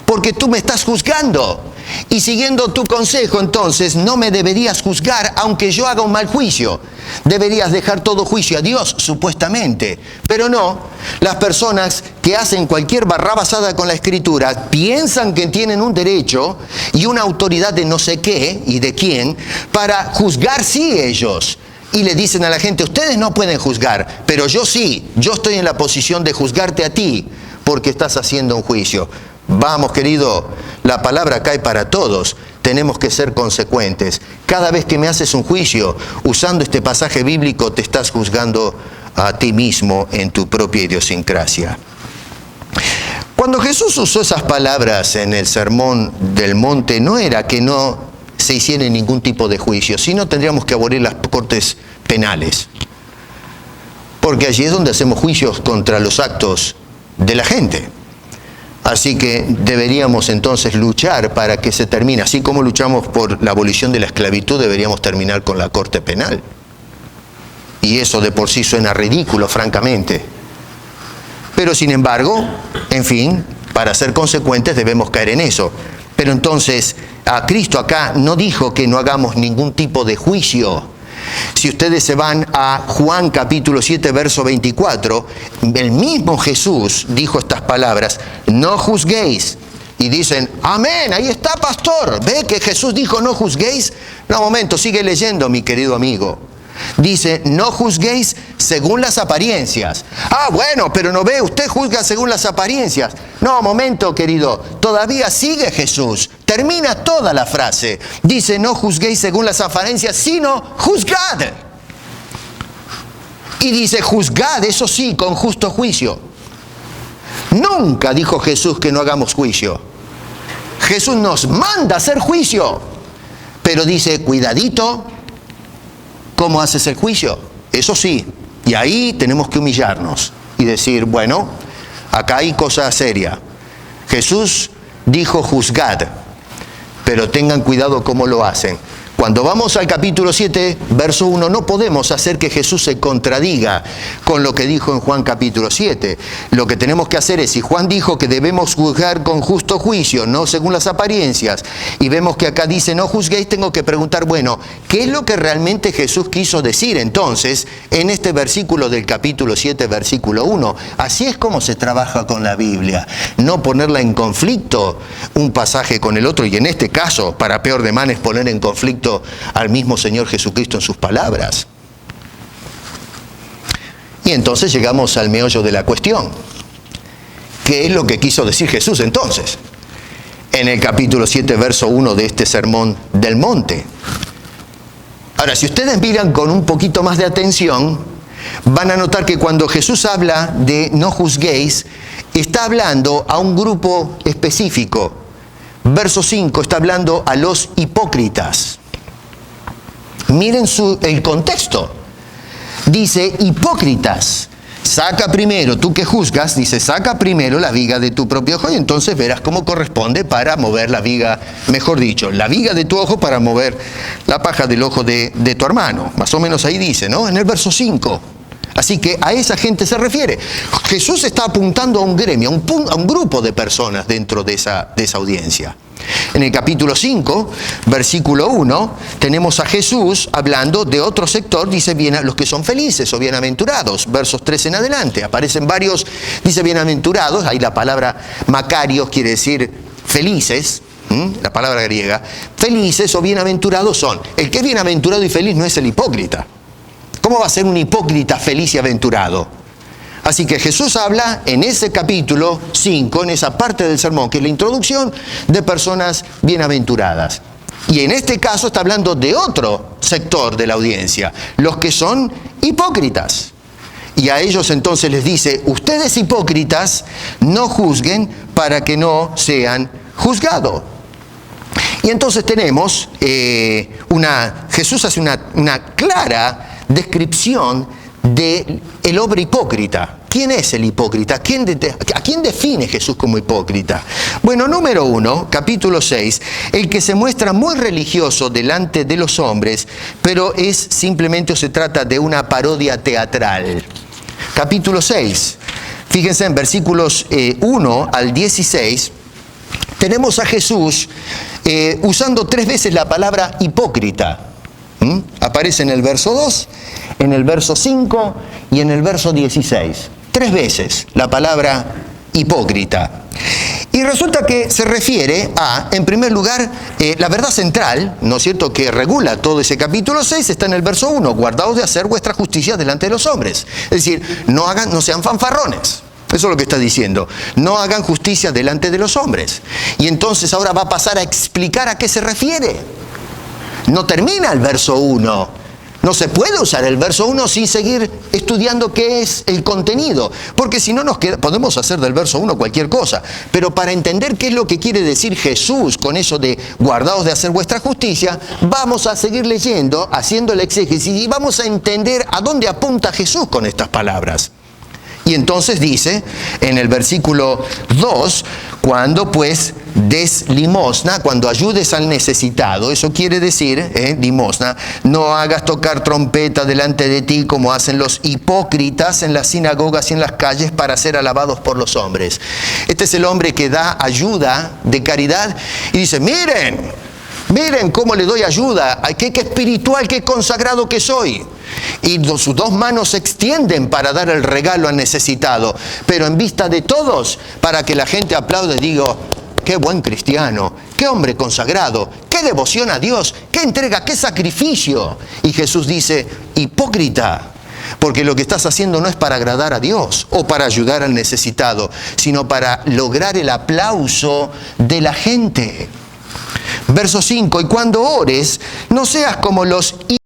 porque tú me estás juzgando. Y siguiendo tu consejo, entonces, no me deberías juzgar aunque yo haga un mal juicio. Deberías dejar todo juicio a Dios, supuestamente. Pero no, las personas que hacen cualquier barrabasada con la Escritura piensan que tienen un derecho y una autoridad de no sé qué y de quién para juzgar sí ellos. Y le dicen a la gente, ustedes no pueden juzgar, pero yo sí, yo estoy en la posición de juzgarte a ti porque estás haciendo un juicio. Vamos, querido, la palabra cae para todos. Tenemos que ser consecuentes. Cada vez que me haces un juicio, usando este pasaje bíblico, te estás juzgando a ti mismo en tu propia idiosincrasia. Cuando Jesús usó esas palabras en el Sermón del Monte, no era que no se hiciera ningún tipo de juicio, sino tendríamos que abolir las cortes penales. Porque allí es donde hacemos juicios contra los actos de la gente. Así que deberíamos entonces luchar para que se termine. Así como luchamos por la abolición de la esclavitud, deberíamos terminar con la corte penal. Y eso de por sí suena ridículo, francamente. Pero sin embargo, en fin, para ser consecuentes debemos caer en eso. Pero entonces, a Cristo acá no dijo que no hagamos ningún tipo de juicio. Si ustedes se van a Juan capítulo 7, verso 24, el mismo Jesús dijo estas palabras, no juzguéis. Y dicen, amén, ahí está, pastor. ¿Ve que Jesús dijo no juzguéis? No, momento, sigue leyendo, mi querido amigo. Dice, no juzguéis según las apariencias. Ah, bueno, pero no ve, usted juzga según las apariencias. No, momento, querido, todavía sigue Jesús. Termina toda la frase. Dice, no juzguéis según las apariencias, sino juzgad. Y dice, juzgad, eso sí, con justo juicio. Nunca dijo Jesús que no hagamos juicio. Jesús nos manda a hacer juicio. Pero dice, cuidadito, ¿cómo haces el juicio? Eso sí, y ahí tenemos que humillarnos y decir, bueno, acá hay cosa seria. Jesús dijo juzgad, pero tengan cuidado cómo lo hacen, Cuando vamos al capítulo 7, verso 1, no podemos hacer que Jesús se contradiga con lo que dijo en Juan capítulo 7. Lo que tenemos que hacer es, si Juan dijo que debemos juzgar con justo juicio, no según las apariencias, y vemos que acá dice no juzguéis, tengo que preguntar, bueno, ¿qué es lo que realmente Jesús quiso decir entonces en este versículo del capítulo 7, versículo 1? Así es como se trabaja con la Biblia. No ponerla en conflicto un pasaje con el otro, y en este caso, para peor de mal, es poner en conflicto al mismo Señor Jesucristo en sus palabras. Y entonces llegamos al meollo de la cuestión. ¿Qué es lo que quiso decir Jesús entonces? En el capítulo 7, verso 1 de este sermón del monte. Ahora, si ustedes miran con un poquito más de atención, van a notar que cuando Jesús habla de no juzguéis, está hablando a un grupo específico. Verso 5 está hablando a los hipócritas. Miren el contexto. Dice, hipócritas, saca primero, tú que juzgas, dice, saca primero la viga de tu propio ojo y entonces verás cómo corresponde para mover la viga, mejor dicho, la viga de tu ojo para mover la paja del ojo de tu hermano. Más o menos ahí dice, ¿no? En el verso 5. Así que a esa gente se refiere. Jesús está apuntando a un gremio, a un grupo de personas dentro de esa audiencia. En el capítulo 5, versículo 1, tenemos a Jesús hablando de otro sector, dice, bien, los que son felices o bienaventurados. Versos 3 en adelante, aparecen varios, dice bienaventurados, ahí la palabra macarios quiere decir felices, la palabra griega. Felices o bienaventurados son. El que es bienaventurado y feliz no es el hipócrita. ¿Cómo va a ser un hipócrita feliz y aventurado? Así que Jesús habla en ese capítulo 5, en esa parte del sermón, que es la introducción de personas bienaventuradas. Y en este caso está hablando de otro sector de la audiencia, los que son hipócritas. Y a ellos entonces les dice, ustedes hipócritas, no juzguen para que no sean juzgados. Y entonces tenemos, Jesús hace una clara descripción del hombre hipócrita. ¿Quién es el hipócrita? ¿A quién define Jesús como hipócrita? Bueno, número 1, capítulo 6, el que se muestra muy religioso delante de los hombres, pero es simplemente o se trata de una parodia teatral. Capítulo 6, fíjense en versículos 1 al 16, tenemos a Jesús usando 3 veces la palabra hipócrita. Aparece en el verso 2, en el verso 5 y en el verso 16. 3 veces la palabra hipócrita. Y resulta que se refiere a, en primer lugar, la verdad central, ¿no es cierto?, que regula todo ese capítulo 6, está en el verso 1, guardaos de hacer vuestra justicia delante de los hombres. Es decir, no sean fanfarrones. Eso es lo que está diciendo. No hagan justicia delante de los hombres. Y entonces ahora va a pasar a explicar a qué se refiere. No termina el verso 1. No se puede usar el verso 1 sin seguir estudiando qué es el contenido, porque si no podemos hacer del verso 1 cualquier cosa, pero para entender qué es lo que quiere decir Jesús con eso de guardaos de hacer vuestra justicia, vamos a seguir leyendo, haciendo el exégesis y vamos a entender a dónde apunta Jesús con estas palabras. Y entonces dice en el versículo 2, cuando pues des limosna, cuando ayudes al necesitado, eso quiere decir, limosna, no hagas tocar trompeta delante de ti como hacen los hipócritas en las sinagogas y en las calles para ser alabados por los hombres. Este es el hombre que da ayuda de caridad y dice, miren cómo le doy ayuda, qué espiritual, qué consagrado que soy. Y sus 2 manos se extienden para dar el regalo al necesitado, pero en vista de todos, para que la gente aplaude y diga, qué buen cristiano, qué hombre consagrado, qué devoción a Dios, qué entrega, qué sacrificio. Y Jesús dice, hipócrita, porque lo que estás haciendo no es para agradar a Dios o para ayudar al necesitado, sino para lograr el aplauso de la gente. Verso 5, y cuando ores, no seas como los hipócritas,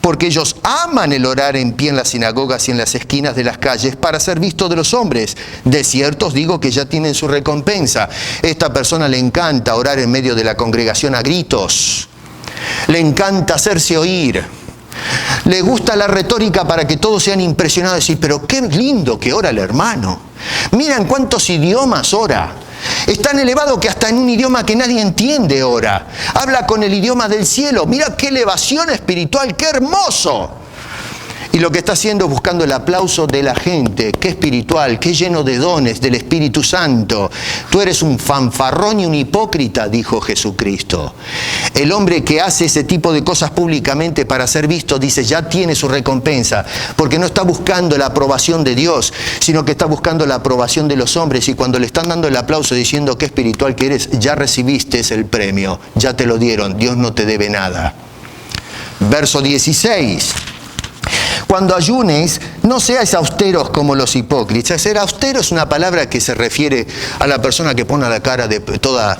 porque ellos aman el orar en pie en las sinagogas y en las esquinas de las calles para ser visto de los hombres. De cierto os digo que ya tienen su recompensa. Esta persona le encanta orar en medio de la congregación a gritos. Le encanta hacerse oír. Le gusta la retórica para que todos sean impresionados y decir, pero qué lindo que ora el hermano. Miran cuántos idiomas ora. Es tan elevado que hasta en un idioma que nadie entiende ora. Habla con el idioma del cielo. Mira qué elevación espiritual, qué hermoso. Y lo que está haciendo es buscando el aplauso de la gente. Qué espiritual, qué lleno de dones del Espíritu Santo. Tú eres un fanfarrón y un hipócrita, dijo Jesucristo. El hombre que hace ese tipo de cosas públicamente para ser visto, dice, ya tiene su recompensa. Porque no está buscando la aprobación de Dios, sino que está buscando la aprobación de los hombres. Y cuando le están dando el aplauso diciendo qué espiritual que eres, ya recibiste el premio. Ya te lo dieron. Dios no te debe nada. Verso 16. Cuando ayunéis, no seáis austeros como los hipócritas. Ser austero es una palabra que se refiere a la persona que pone la cara de toda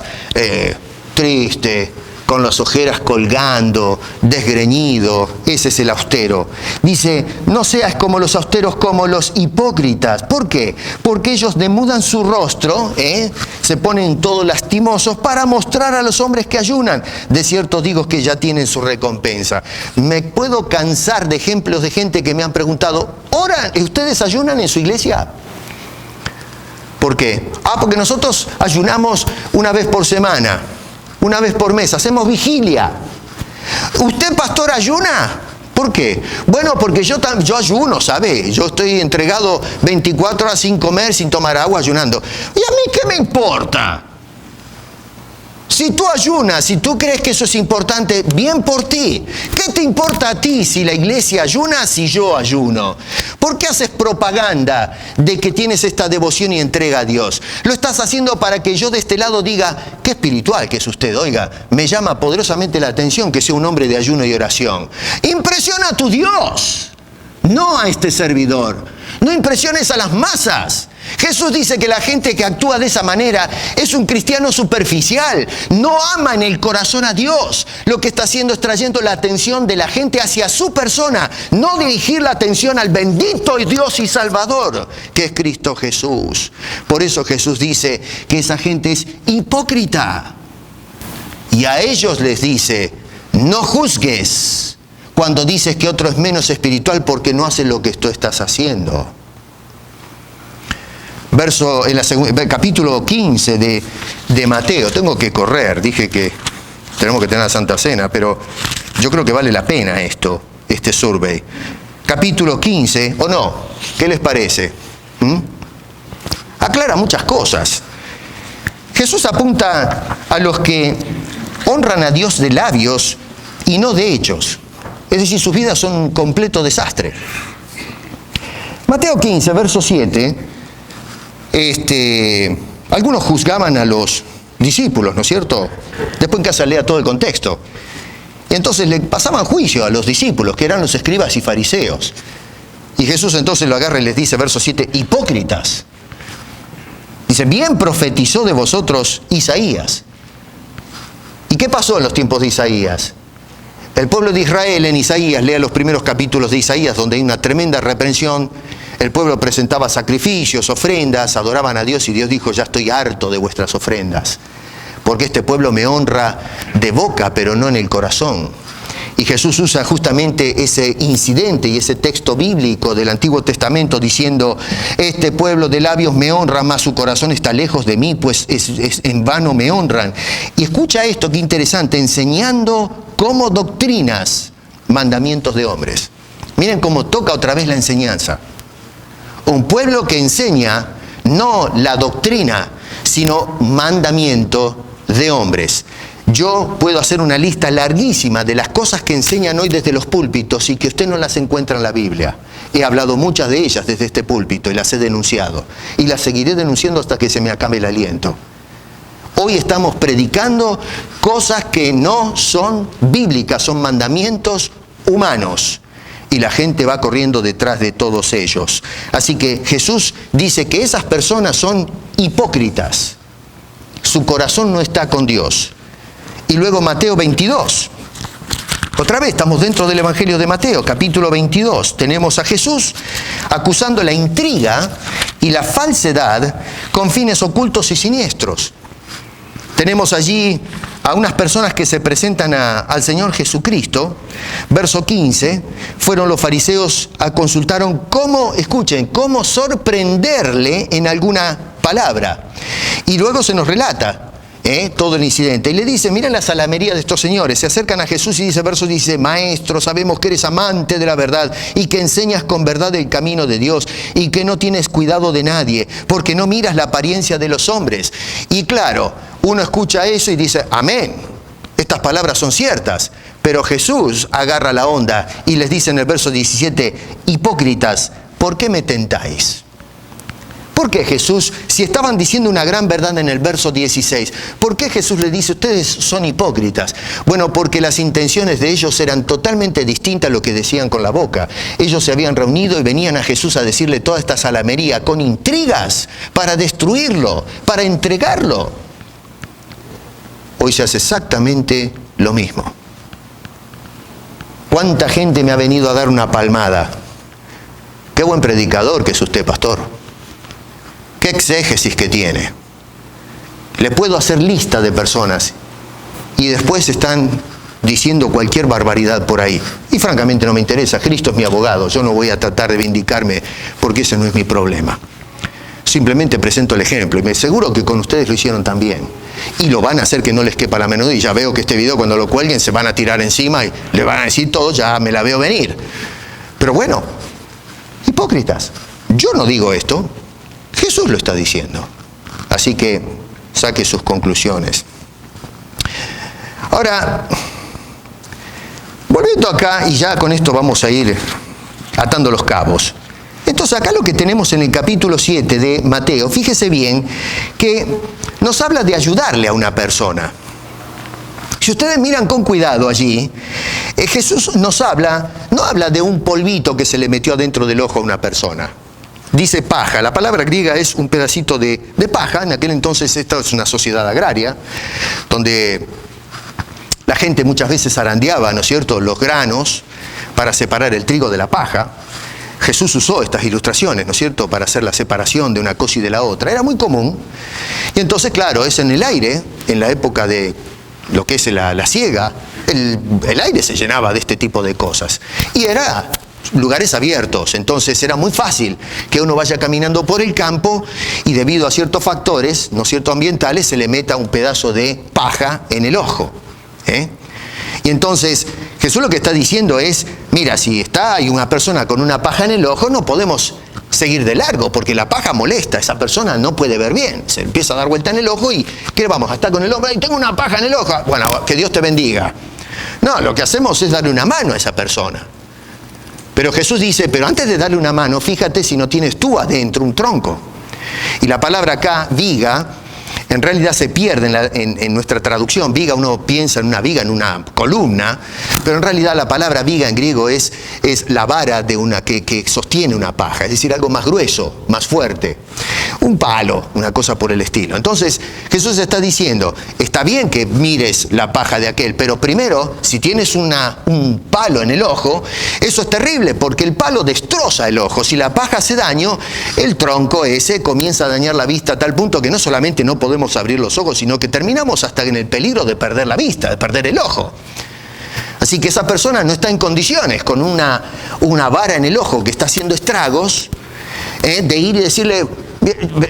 triste, con las ojeras colgando, desgreñido. Ese es el austero. Dice, no seas como los austeros, como los hipócritas. ¿Por qué? Porque ellos demudan su rostro, se ponen todos lastimosos para mostrar a los hombres que ayunan. De cierto digo que ya tienen su recompensa. Me puedo cansar de ejemplos de gente que me han preguntado, ¿oran? ¿Ustedes ayunan en su iglesia? ¿Por qué? Porque nosotros ayunamos una vez por semana. Una vez por mes, hacemos vigilia. ¿Usted, pastor, ayuna? ¿Por qué? Bueno, porque yo ayuno, ¿sabe? Yo estoy entregado 24 horas sin comer, sin tomar agua, ayunando. ¿Y a mí qué me importa? Si tú ayunas, si tú crees que eso es importante, bien por ti. ¿Qué te importa a ti si la iglesia ayuna, si yo ayuno? ¿Por qué haces propaganda de que tienes esta devoción y entrega a Dios? Lo estás haciendo para que yo de este lado diga, qué espiritual que es usted, oiga, me llama poderosamente la atención que sea un hombre de ayuno y oración. Impresiona a tu Dios, no a este servidor. No impresiones a las masas. Jesús dice que la gente que actúa de esa manera es un cristiano superficial. No ama en el corazón a Dios. Lo que está haciendo es trayendo la atención de la gente hacia su persona. No dirigir la atención al bendito Dios y Salvador, que es Cristo Jesús. Por eso Jesús dice que esa gente es hipócrita. Y a ellos les dice, no juzgues cuando dices que otro es menos espiritual porque no hace lo que tú estás haciendo. Capítulo 15 de Mateo. Tengo que correr, dije que tenemos que tener la Santa Cena, pero yo creo que vale la pena este survey. Capítulo 15, ¿o no? ¿Qué les parece? Aclara muchas cosas. Jesús apunta a los que honran a Dios de labios y no de hechos. Es decir, sus vidas son un completo desastre. Mateo 15, verso 7. Algunos juzgaban a los discípulos, ¿no es cierto? Después en casa lea todo el contexto. Y entonces le pasaban juicio a los discípulos, que eran los escribas y fariseos. Y Jesús entonces lo agarra y les dice, verso 7, hipócritas. Dice, bien profetizó de vosotros Isaías. ¿Y qué pasó en los tiempos de Isaías? El pueblo de Israel en Isaías, lea los primeros capítulos de Isaías, donde hay una tremenda reprensión. El pueblo presentaba sacrificios, ofrendas, adoraban a Dios y Dios dijo, ya estoy harto de vuestras ofrendas, porque este pueblo me honra de boca, pero no en el corazón. Y Jesús usa justamente ese incidente y ese texto bíblico del Antiguo Testamento diciendo, este pueblo de labios me honra, mas su corazón está lejos de mí, pues en vano me honran. Y escucha esto, qué interesante, enseñando como doctrinas mandamientos de hombres. Miren cómo toca otra vez la enseñanza. Un pueblo que enseña no la doctrina, sino mandamiento de hombres. Yo puedo hacer una lista larguísima de las cosas que enseñan hoy desde los púlpitos y que usted no las encuentra en la Biblia. He hablado muchas de ellas desde este púlpito y las he denunciado. Y las seguiré denunciando hasta que se me acabe el aliento. Hoy estamos predicando cosas que no son bíblicas, son mandamientos humanos. Y la gente va corriendo detrás de todos ellos. Así que Jesús dice que esas personas son hipócritas. Su corazón no está con Dios. Y luego Mateo 22. Otra vez estamos dentro del Evangelio de Mateo, capítulo 22. Tenemos a Jesús acusando la intriga y la falsedad con fines ocultos y siniestros. Tenemos allí a unas personas que se presentan al Señor Jesucristo. Verso 15, fueron los fariseos consultaron cómo, escuchen, cómo sorprenderle en alguna palabra. Y luego se nos relata todo el incidente. Y le dice, mira la salamería de estos señores. Se acercan a Jesús y dice, verso dice, Maestro, sabemos que eres amante de la verdad y que enseñas con verdad el camino de Dios y que no tienes cuidado de nadie, porque no miras la apariencia de los hombres. Y claro, uno escucha eso y dice, amén, estas palabras son ciertas. Pero Jesús agarra la onda y les dice en el verso 17, hipócritas, ¿por qué me tentáis? ¿Por qué Jesús, si estaban diciendo una gran verdad en el verso 16, por qué Jesús les dice, ustedes son hipócritas? Bueno, porque las intenciones de ellos eran totalmente distintas a lo que decían con la boca. Ellos se habían reunido y venían a Jesús a decirle toda esta salamería con intrigas para destruirlo, para entregarlo. Hoy se hace exactamente lo mismo. ¿Cuánta gente me ha venido a dar una palmada? Qué buen predicador que es usted, pastor. ¿Qué exégesis que tiene? Le puedo hacer lista de personas y después están diciendo cualquier barbaridad por ahí. Y francamente no me interesa. Cristo es mi abogado. Yo no voy a tratar de vindicarme porque ese no es mi problema. Simplemente presento el ejemplo y me aseguro que con ustedes lo hicieron también. Y lo van a hacer que no les quepa la menor duda. Y ya veo que este video cuando lo cuelguen se van a tirar encima y le van a decir todo, ya me la veo venir. Pero bueno, hipócritas. Yo no digo esto. Jesús lo está diciendo. Así que saque sus conclusiones. Ahora, volviendo acá, y ya con esto vamos a ir atando los cabos. Entonces acá lo que tenemos en el capítulo 7 de Mateo, fíjese bien, que nos habla de ayudarle a una persona. Si ustedes miran con cuidado allí, Jesús nos habla, no habla de un polvito que se le metió adentro del ojo a una persona. Dice paja, la palabra griega es un pedacito de paja. En aquel entonces esta es una sociedad agraria, donde la gente muchas veces zarandeaba, ¿no es cierto?, los granos para separar el trigo de la paja. Jesús usó estas ilustraciones, ¿no es cierto?, para hacer la separación de una cosa y de la otra. Era muy común. Y entonces, claro, es en el aire, en la época de lo que es la siega, el aire se llenaba de este tipo de cosas. Y era lugares abiertos, entonces era muy fácil que uno vaya caminando por el campo y debido a ciertos factores, no ciertos ambientales, se le meta un pedazo de paja en el ojo. Y entonces Jesús lo que está diciendo es, mira, si hay una persona con una paja en el ojo, no podemos seguir de largo, porque la paja molesta, esa persona no puede ver bien, se empieza a dar vuelta en el ojo y ¿qué vamos? A estar con el hombre, tengo una paja en el ojo, bueno, que Dios te bendiga. No, lo que hacemos es darle una mano a esa persona. Pero Jesús dice, pero antes de darle una mano, fíjate si no tienes tú adentro un tronco. Y la palabra acá, viga, en realidad se pierde en nuestra traducción. Viga, uno piensa en una viga, en una columna, pero en realidad la palabra viga en griego es la vara de una que sostiene una paja, es decir, algo más grueso, más fuerte. Un palo, una cosa por el estilo. Entonces Jesús está diciendo, está bien que mires la paja de aquel, pero primero, si tienes un palo en el ojo, eso es terrible, porque el palo destroza el ojo. Si la paja hace daño, el tronco ese comienza a dañar la vista a tal punto que no solamente no podemos abrir los ojos, sino que terminamos hasta en el peligro de perder la vista, de perder el ojo. Así que esa persona no está en condiciones, con una vara en el ojo que está haciendo estragos, de ir y decirle,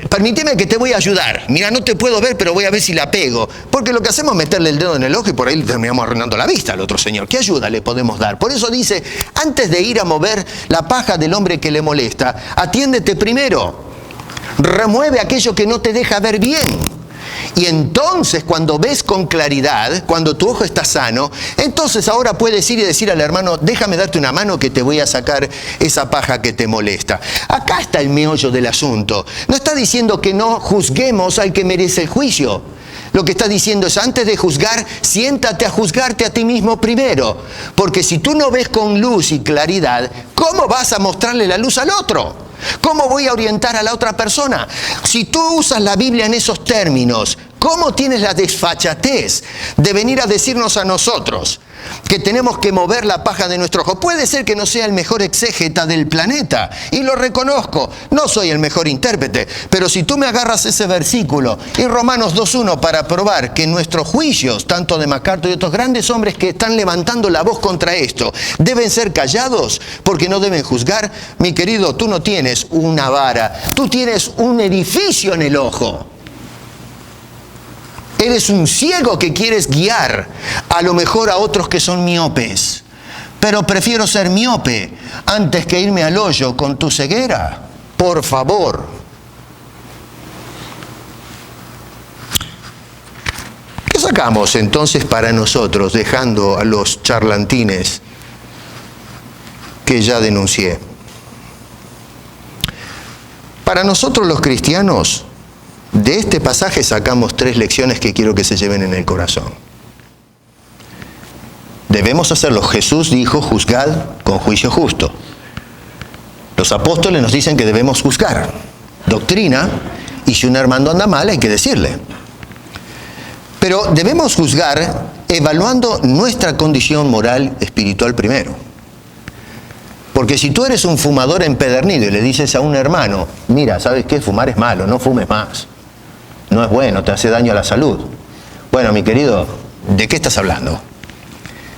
permíteme que te voy a ayudar. Mira, no te puedo ver, pero voy a ver si la pego. Porque lo que hacemos es meterle el dedo en el ojo y por ahí le terminamos arruinando la vista al otro señor. ¿Qué ayuda le podemos dar? Por eso dice, antes de ir a mover la paja del hombre que le molesta, atiéndete primero. Remueve aquello que no te deja ver bien. Y entonces cuando ves con claridad, cuando tu ojo está sano, entonces ahora puedes ir y decir al hermano, déjame darte una mano que te voy a sacar esa paja que te molesta. Acá está el meollo del asunto. No está diciendo que no juzguemos al que merece el juicio. Lo que está diciendo es, antes de juzgar, siéntate a juzgarte a ti mismo primero. Porque si tú no ves con luz y claridad, ¿cómo vas a mostrarle la luz al otro? ¿Cómo voy a orientar a la otra persona? Si tú usas la Biblia en esos términos, ¿cómo tienes la desfachatez de venir a decirnos a nosotros que tenemos que mover la paja de nuestro ojo? Puede ser que no sea el mejor exégeta del planeta, y lo reconozco, no soy el mejor intérprete, pero si tú me agarras ese versículo y Romanos 2.1 para probar que nuestros juicios, tanto de MacArthur y otros grandes hombres que están levantando la voz contra esto, deben ser callados porque no deben juzgar, mi querido, tú no tienes una vara, tú tienes un edificio en el ojo. Eres un ciego que quieres guiar a lo mejor a otros que son miopes. Pero prefiero ser miope antes que irme al hoyo con tu ceguera. Por favor. ¿Qué sacamos entonces para nosotros, dejando a los charlantines que ya denuncié? Para nosotros los cristianos, de este pasaje sacamos 3 lecciones que quiero que se lleven en el corazón. Debemos hacerlo. Jesús dijo, juzgad con juicio justo. Los apóstoles nos dicen que debemos juzgar. Doctrina, y si un hermano anda mal hay que decirle. Pero debemos juzgar evaluando nuestra condición moral espiritual primero. Porque si tú eres un fumador empedernido y le dices a un hermano, mira, ¿sabes qué? Fumar es malo, no fumes más. No es bueno, te hace daño a la salud. Bueno, mi querido, ¿de qué estás hablando?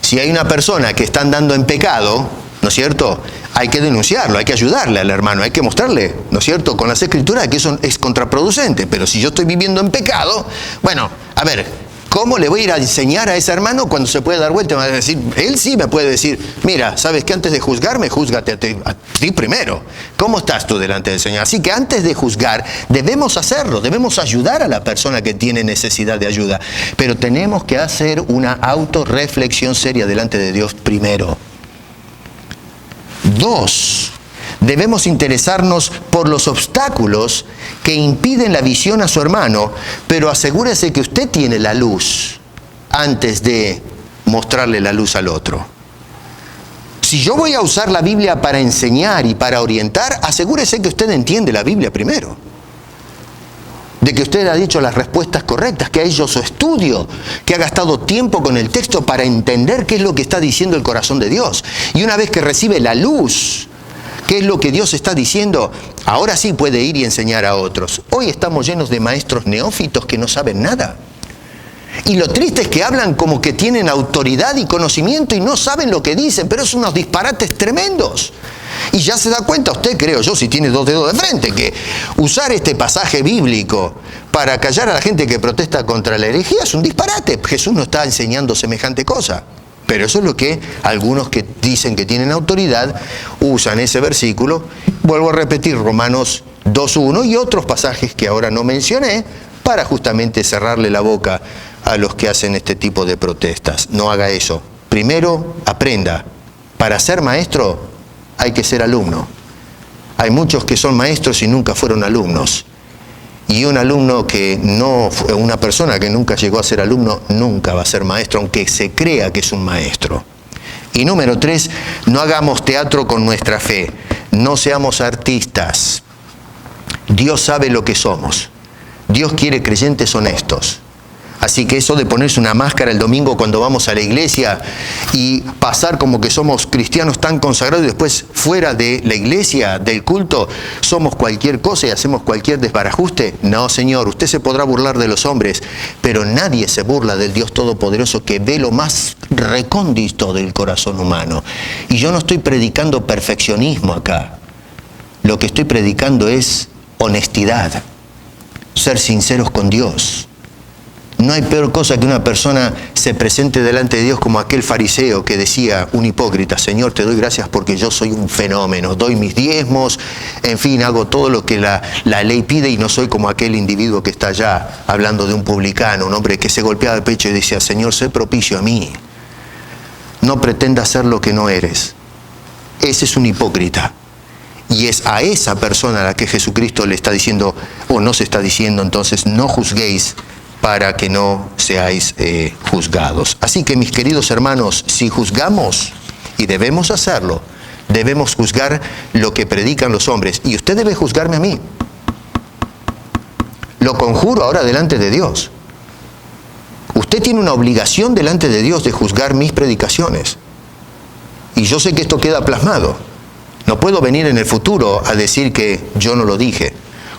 Si hay una persona que está andando en pecado, ¿no es cierto?, hay que denunciarlo, hay que ayudarle al hermano, hay que mostrarle, ¿no es cierto?, con las escrituras que eso es contraproducente. Pero si yo estoy viviendo en pecado, bueno, a ver, ¿cómo le voy a ir a enseñar a ese hermano cuando se puede dar vuelta? Me va a decir, él sí me puede decir, mira, ¿sabes qué? Antes de juzgarme, júzgate a ti primero. ¿Cómo estás tú delante del Señor? Así que antes de juzgar, debemos hacerlo, debemos ayudar a la persona que tiene necesidad de ayuda. Pero tenemos que hacer una autorreflexión seria delante de Dios primero. 2. Debemos interesarnos por los obstáculos que impiden la visión a su hermano, pero asegúrese que usted tiene la luz antes de mostrarle la luz al otro. Si yo voy a usar la Biblia para enseñar y para orientar, asegúrese que usted entiende la Biblia primero. De que usted ha dicho las respuestas correctas, que ha hecho su estudio, que ha gastado tiempo con el texto para entender qué es lo que está diciendo el corazón de Dios. Y una vez que recibe la luz, qué es lo que Dios está diciendo, ahora sí puede ir y enseñar a otros. Hoy estamos llenos de maestros neófitos que no saben nada. Y lo triste es que hablan como que tienen autoridad y conocimiento y no saben lo que dicen, pero son unos disparates tremendos. Y ya se da cuenta usted, creo yo, si tiene 2 dedos de frente, que usar este pasaje bíblico para callar a la gente que protesta contra la herejía es un disparate. Jesús no está enseñando semejante cosa. Pero eso es lo que algunos que dicen que tienen autoridad usan ese versículo. Vuelvo a repetir, Romanos 2:1 y otros pasajes que ahora no mencioné para justamente cerrarle la boca a los que hacen este tipo de protestas. No haga eso. Primero, aprenda. Para ser maestro hay que ser alumno. Hay muchos que son maestros y nunca fueron alumnos. Y un alumno que no, una persona que nunca llegó a ser alumno, nunca va a ser maestro, aunque se crea que es un maestro. Y número 3, no hagamos teatro con nuestra fe. No seamos artistas. Dios sabe lo que somos. Dios quiere creyentes honestos. Así que eso de ponerse una máscara el domingo cuando vamos a la iglesia y pasar como que somos cristianos tan consagrados y después fuera de la iglesia, del culto, somos cualquier cosa y hacemos cualquier desbarajuste. No, Señor, usted se podrá burlar de los hombres, pero nadie se burla del Dios Todopoderoso que ve lo más recóndito del corazón humano. Y yo no estoy predicando perfeccionismo acá. Lo que estoy predicando es honestidad, ser sinceros con Dios. No hay peor cosa que una persona se presente delante de Dios como aquel fariseo que decía, un hipócrita, Señor, te doy gracias porque yo soy un fenómeno, doy mis diezmos, en fin, hago todo lo que la ley pide y no soy como aquel individuo que está allá hablando de un publicano, un hombre que se golpeaba el pecho y decía, Señor, sé propicio a mí. No pretendas ser lo que no eres. Ese es un hipócrita. Y es a esa persona a la que Jesucristo le está diciendo, o no se está diciendo, entonces no juzguéis para que no seáis juzgados. Así que mis queridos hermanos, si juzgamos, y debemos hacerlo, debemos juzgar lo que predican los hombres. Y usted debe juzgarme a mí. Lo conjuro ahora delante de Dios. Usted tiene una obligación delante de Dios de juzgar mis predicaciones. Y yo sé que esto queda plasmado. No puedo venir en el futuro a decir que yo no lo dije.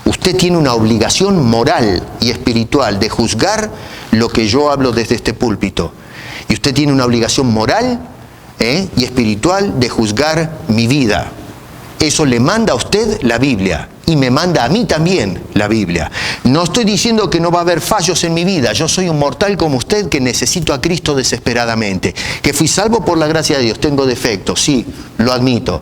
Usted tiene una obligación moral y espiritual de juzgar lo que yo hablo desde este púlpito. Y usted tiene una obligación moral y espiritual de juzgar mi vida. Eso le manda a usted la Biblia. y me manda a mí también la Biblia. No estoy diciendo que no va a haber fallos en mi vida. Yo soy un mortal como usted que necesito a Cristo desesperadamente. Que fui salvo por la gracia de Dios. Tengo defectos, sí, lo admito.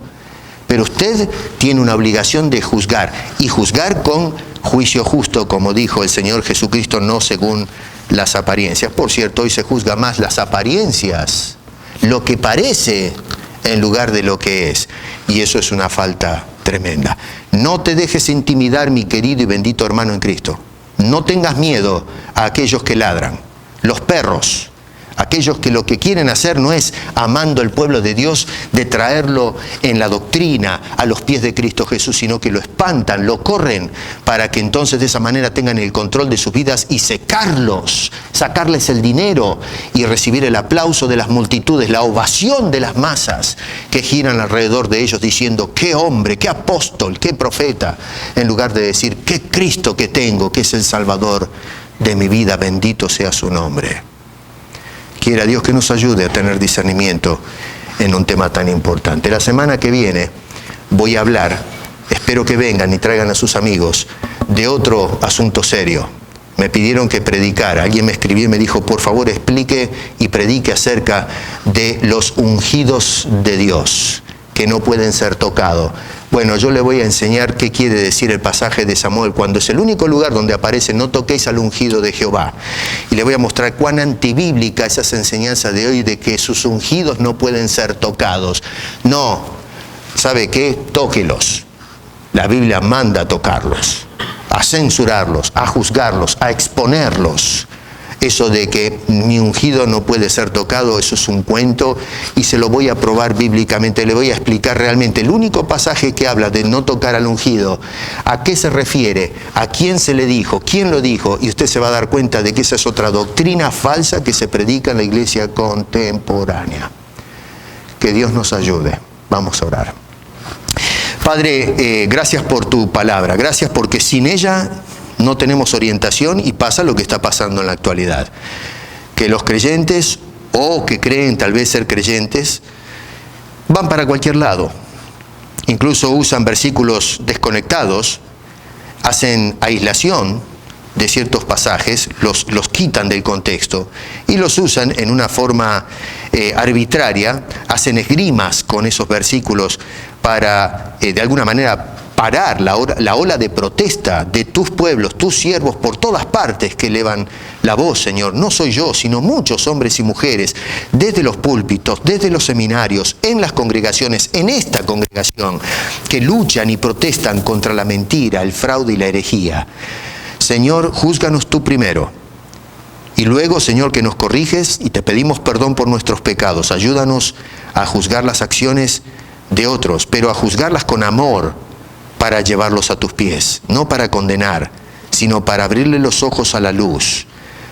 Pero usted tiene una obligación de juzgar. Y juzgar con juicio justo, como dijo el Señor Jesucristo, no según las apariencias. Por cierto, hoy se juzga más las apariencias, lo que parece, en lugar de lo que es. Y eso es una falta tremenda. No te dejes intimidar, mi querido y bendito hermano en Cristo. No tengas miedo a aquellos que ladran, los perros, aquellos que lo que quieren hacer no es, amando al pueblo de Dios, de traerlo en la doctrina a los pies de Cristo Jesús, sino que lo espantan, lo corren, para que entonces de esa manera tengan el control de sus vidas y secarlos, sacarles el dinero y recibir el aplauso de las multitudes, la ovación de las masas que giran alrededor de ellos diciendo: qué hombre, qué apóstol, qué profeta, en lugar de decir: qué Cristo que tengo, que es el Salvador de mi vida, bendito sea su nombre. Quiera Dios que nos ayude a tener discernimiento en un tema tan importante. La semana que viene voy a hablar, espero que vengan y traigan a sus amigos, de otro asunto serio. Me pidieron que predicara. Alguien me escribió y me dijo: por favor, explique y predique acerca de los ungidos de Dios, que no pueden ser tocados. Bueno, yo le voy a enseñar qué quiere decir el pasaje de Samuel, cuando es el único lugar donde aparece: no toquéis al ungido de Jehová. Y le voy a mostrar cuán antibíblica es esa enseñanza de hoy de que sus ungidos no pueden ser tocados. No, ¿sabe qué? Tóquelos. La Biblia manda a tocarlos, a censurarlos, a juzgarlos, a exponerlos. Eso de que mi ungido no puede ser tocado, eso es un cuento, y se lo voy a probar bíblicamente. Le voy a explicar realmente el único pasaje que habla de no tocar al ungido, a qué se refiere, a quién se le dijo, quién lo dijo, y usted se va a dar cuenta de que esa es otra doctrina falsa que se predica en la iglesia contemporánea. Que Dios nos ayude. Vamos a orar. Padre, gracias por tu palabra, gracias porque sin ella no tenemos orientación y pasa lo que está pasando en la actualidad. Que los creyentes, o que creen tal vez ser creyentes, van para cualquier lado. Incluso usan versículos desconectados, hacen aislación de ciertos pasajes, los quitan del contexto y los usan en una forma arbitraria, hacen esgrimas con esos versículos para, de alguna manera, parar la ola de protesta de tus pueblos, tus siervos por todas partes que elevan la voz, Señor. No soy yo, sino muchos hombres y mujeres, desde los púlpitos, desde los seminarios, en las congregaciones, en esta congregación, que luchan y protestan contra la mentira, el fraude y la herejía. Señor, júzganos tú primero. Y luego, Señor, que nos corriges y te pedimos perdón por nuestros pecados. Ayúdanos a juzgar las acciones de otros, pero a juzgarlas con amor, para llevarlos a tus pies, no para condenar, sino para abrirle los ojos a la luz.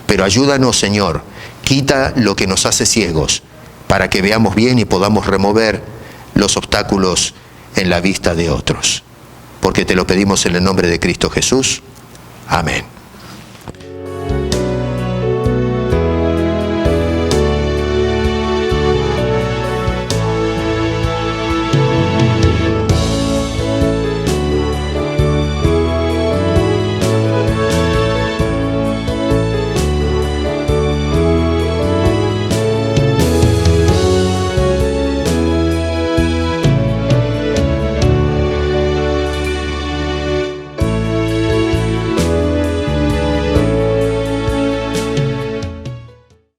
Pero ayúdanos, Señor, quita lo que nos hace ciegos, para que veamos bien y podamos remover los obstáculos en la vista de otros. Porque te lo pedimos en el nombre de Cristo Jesús. Amén.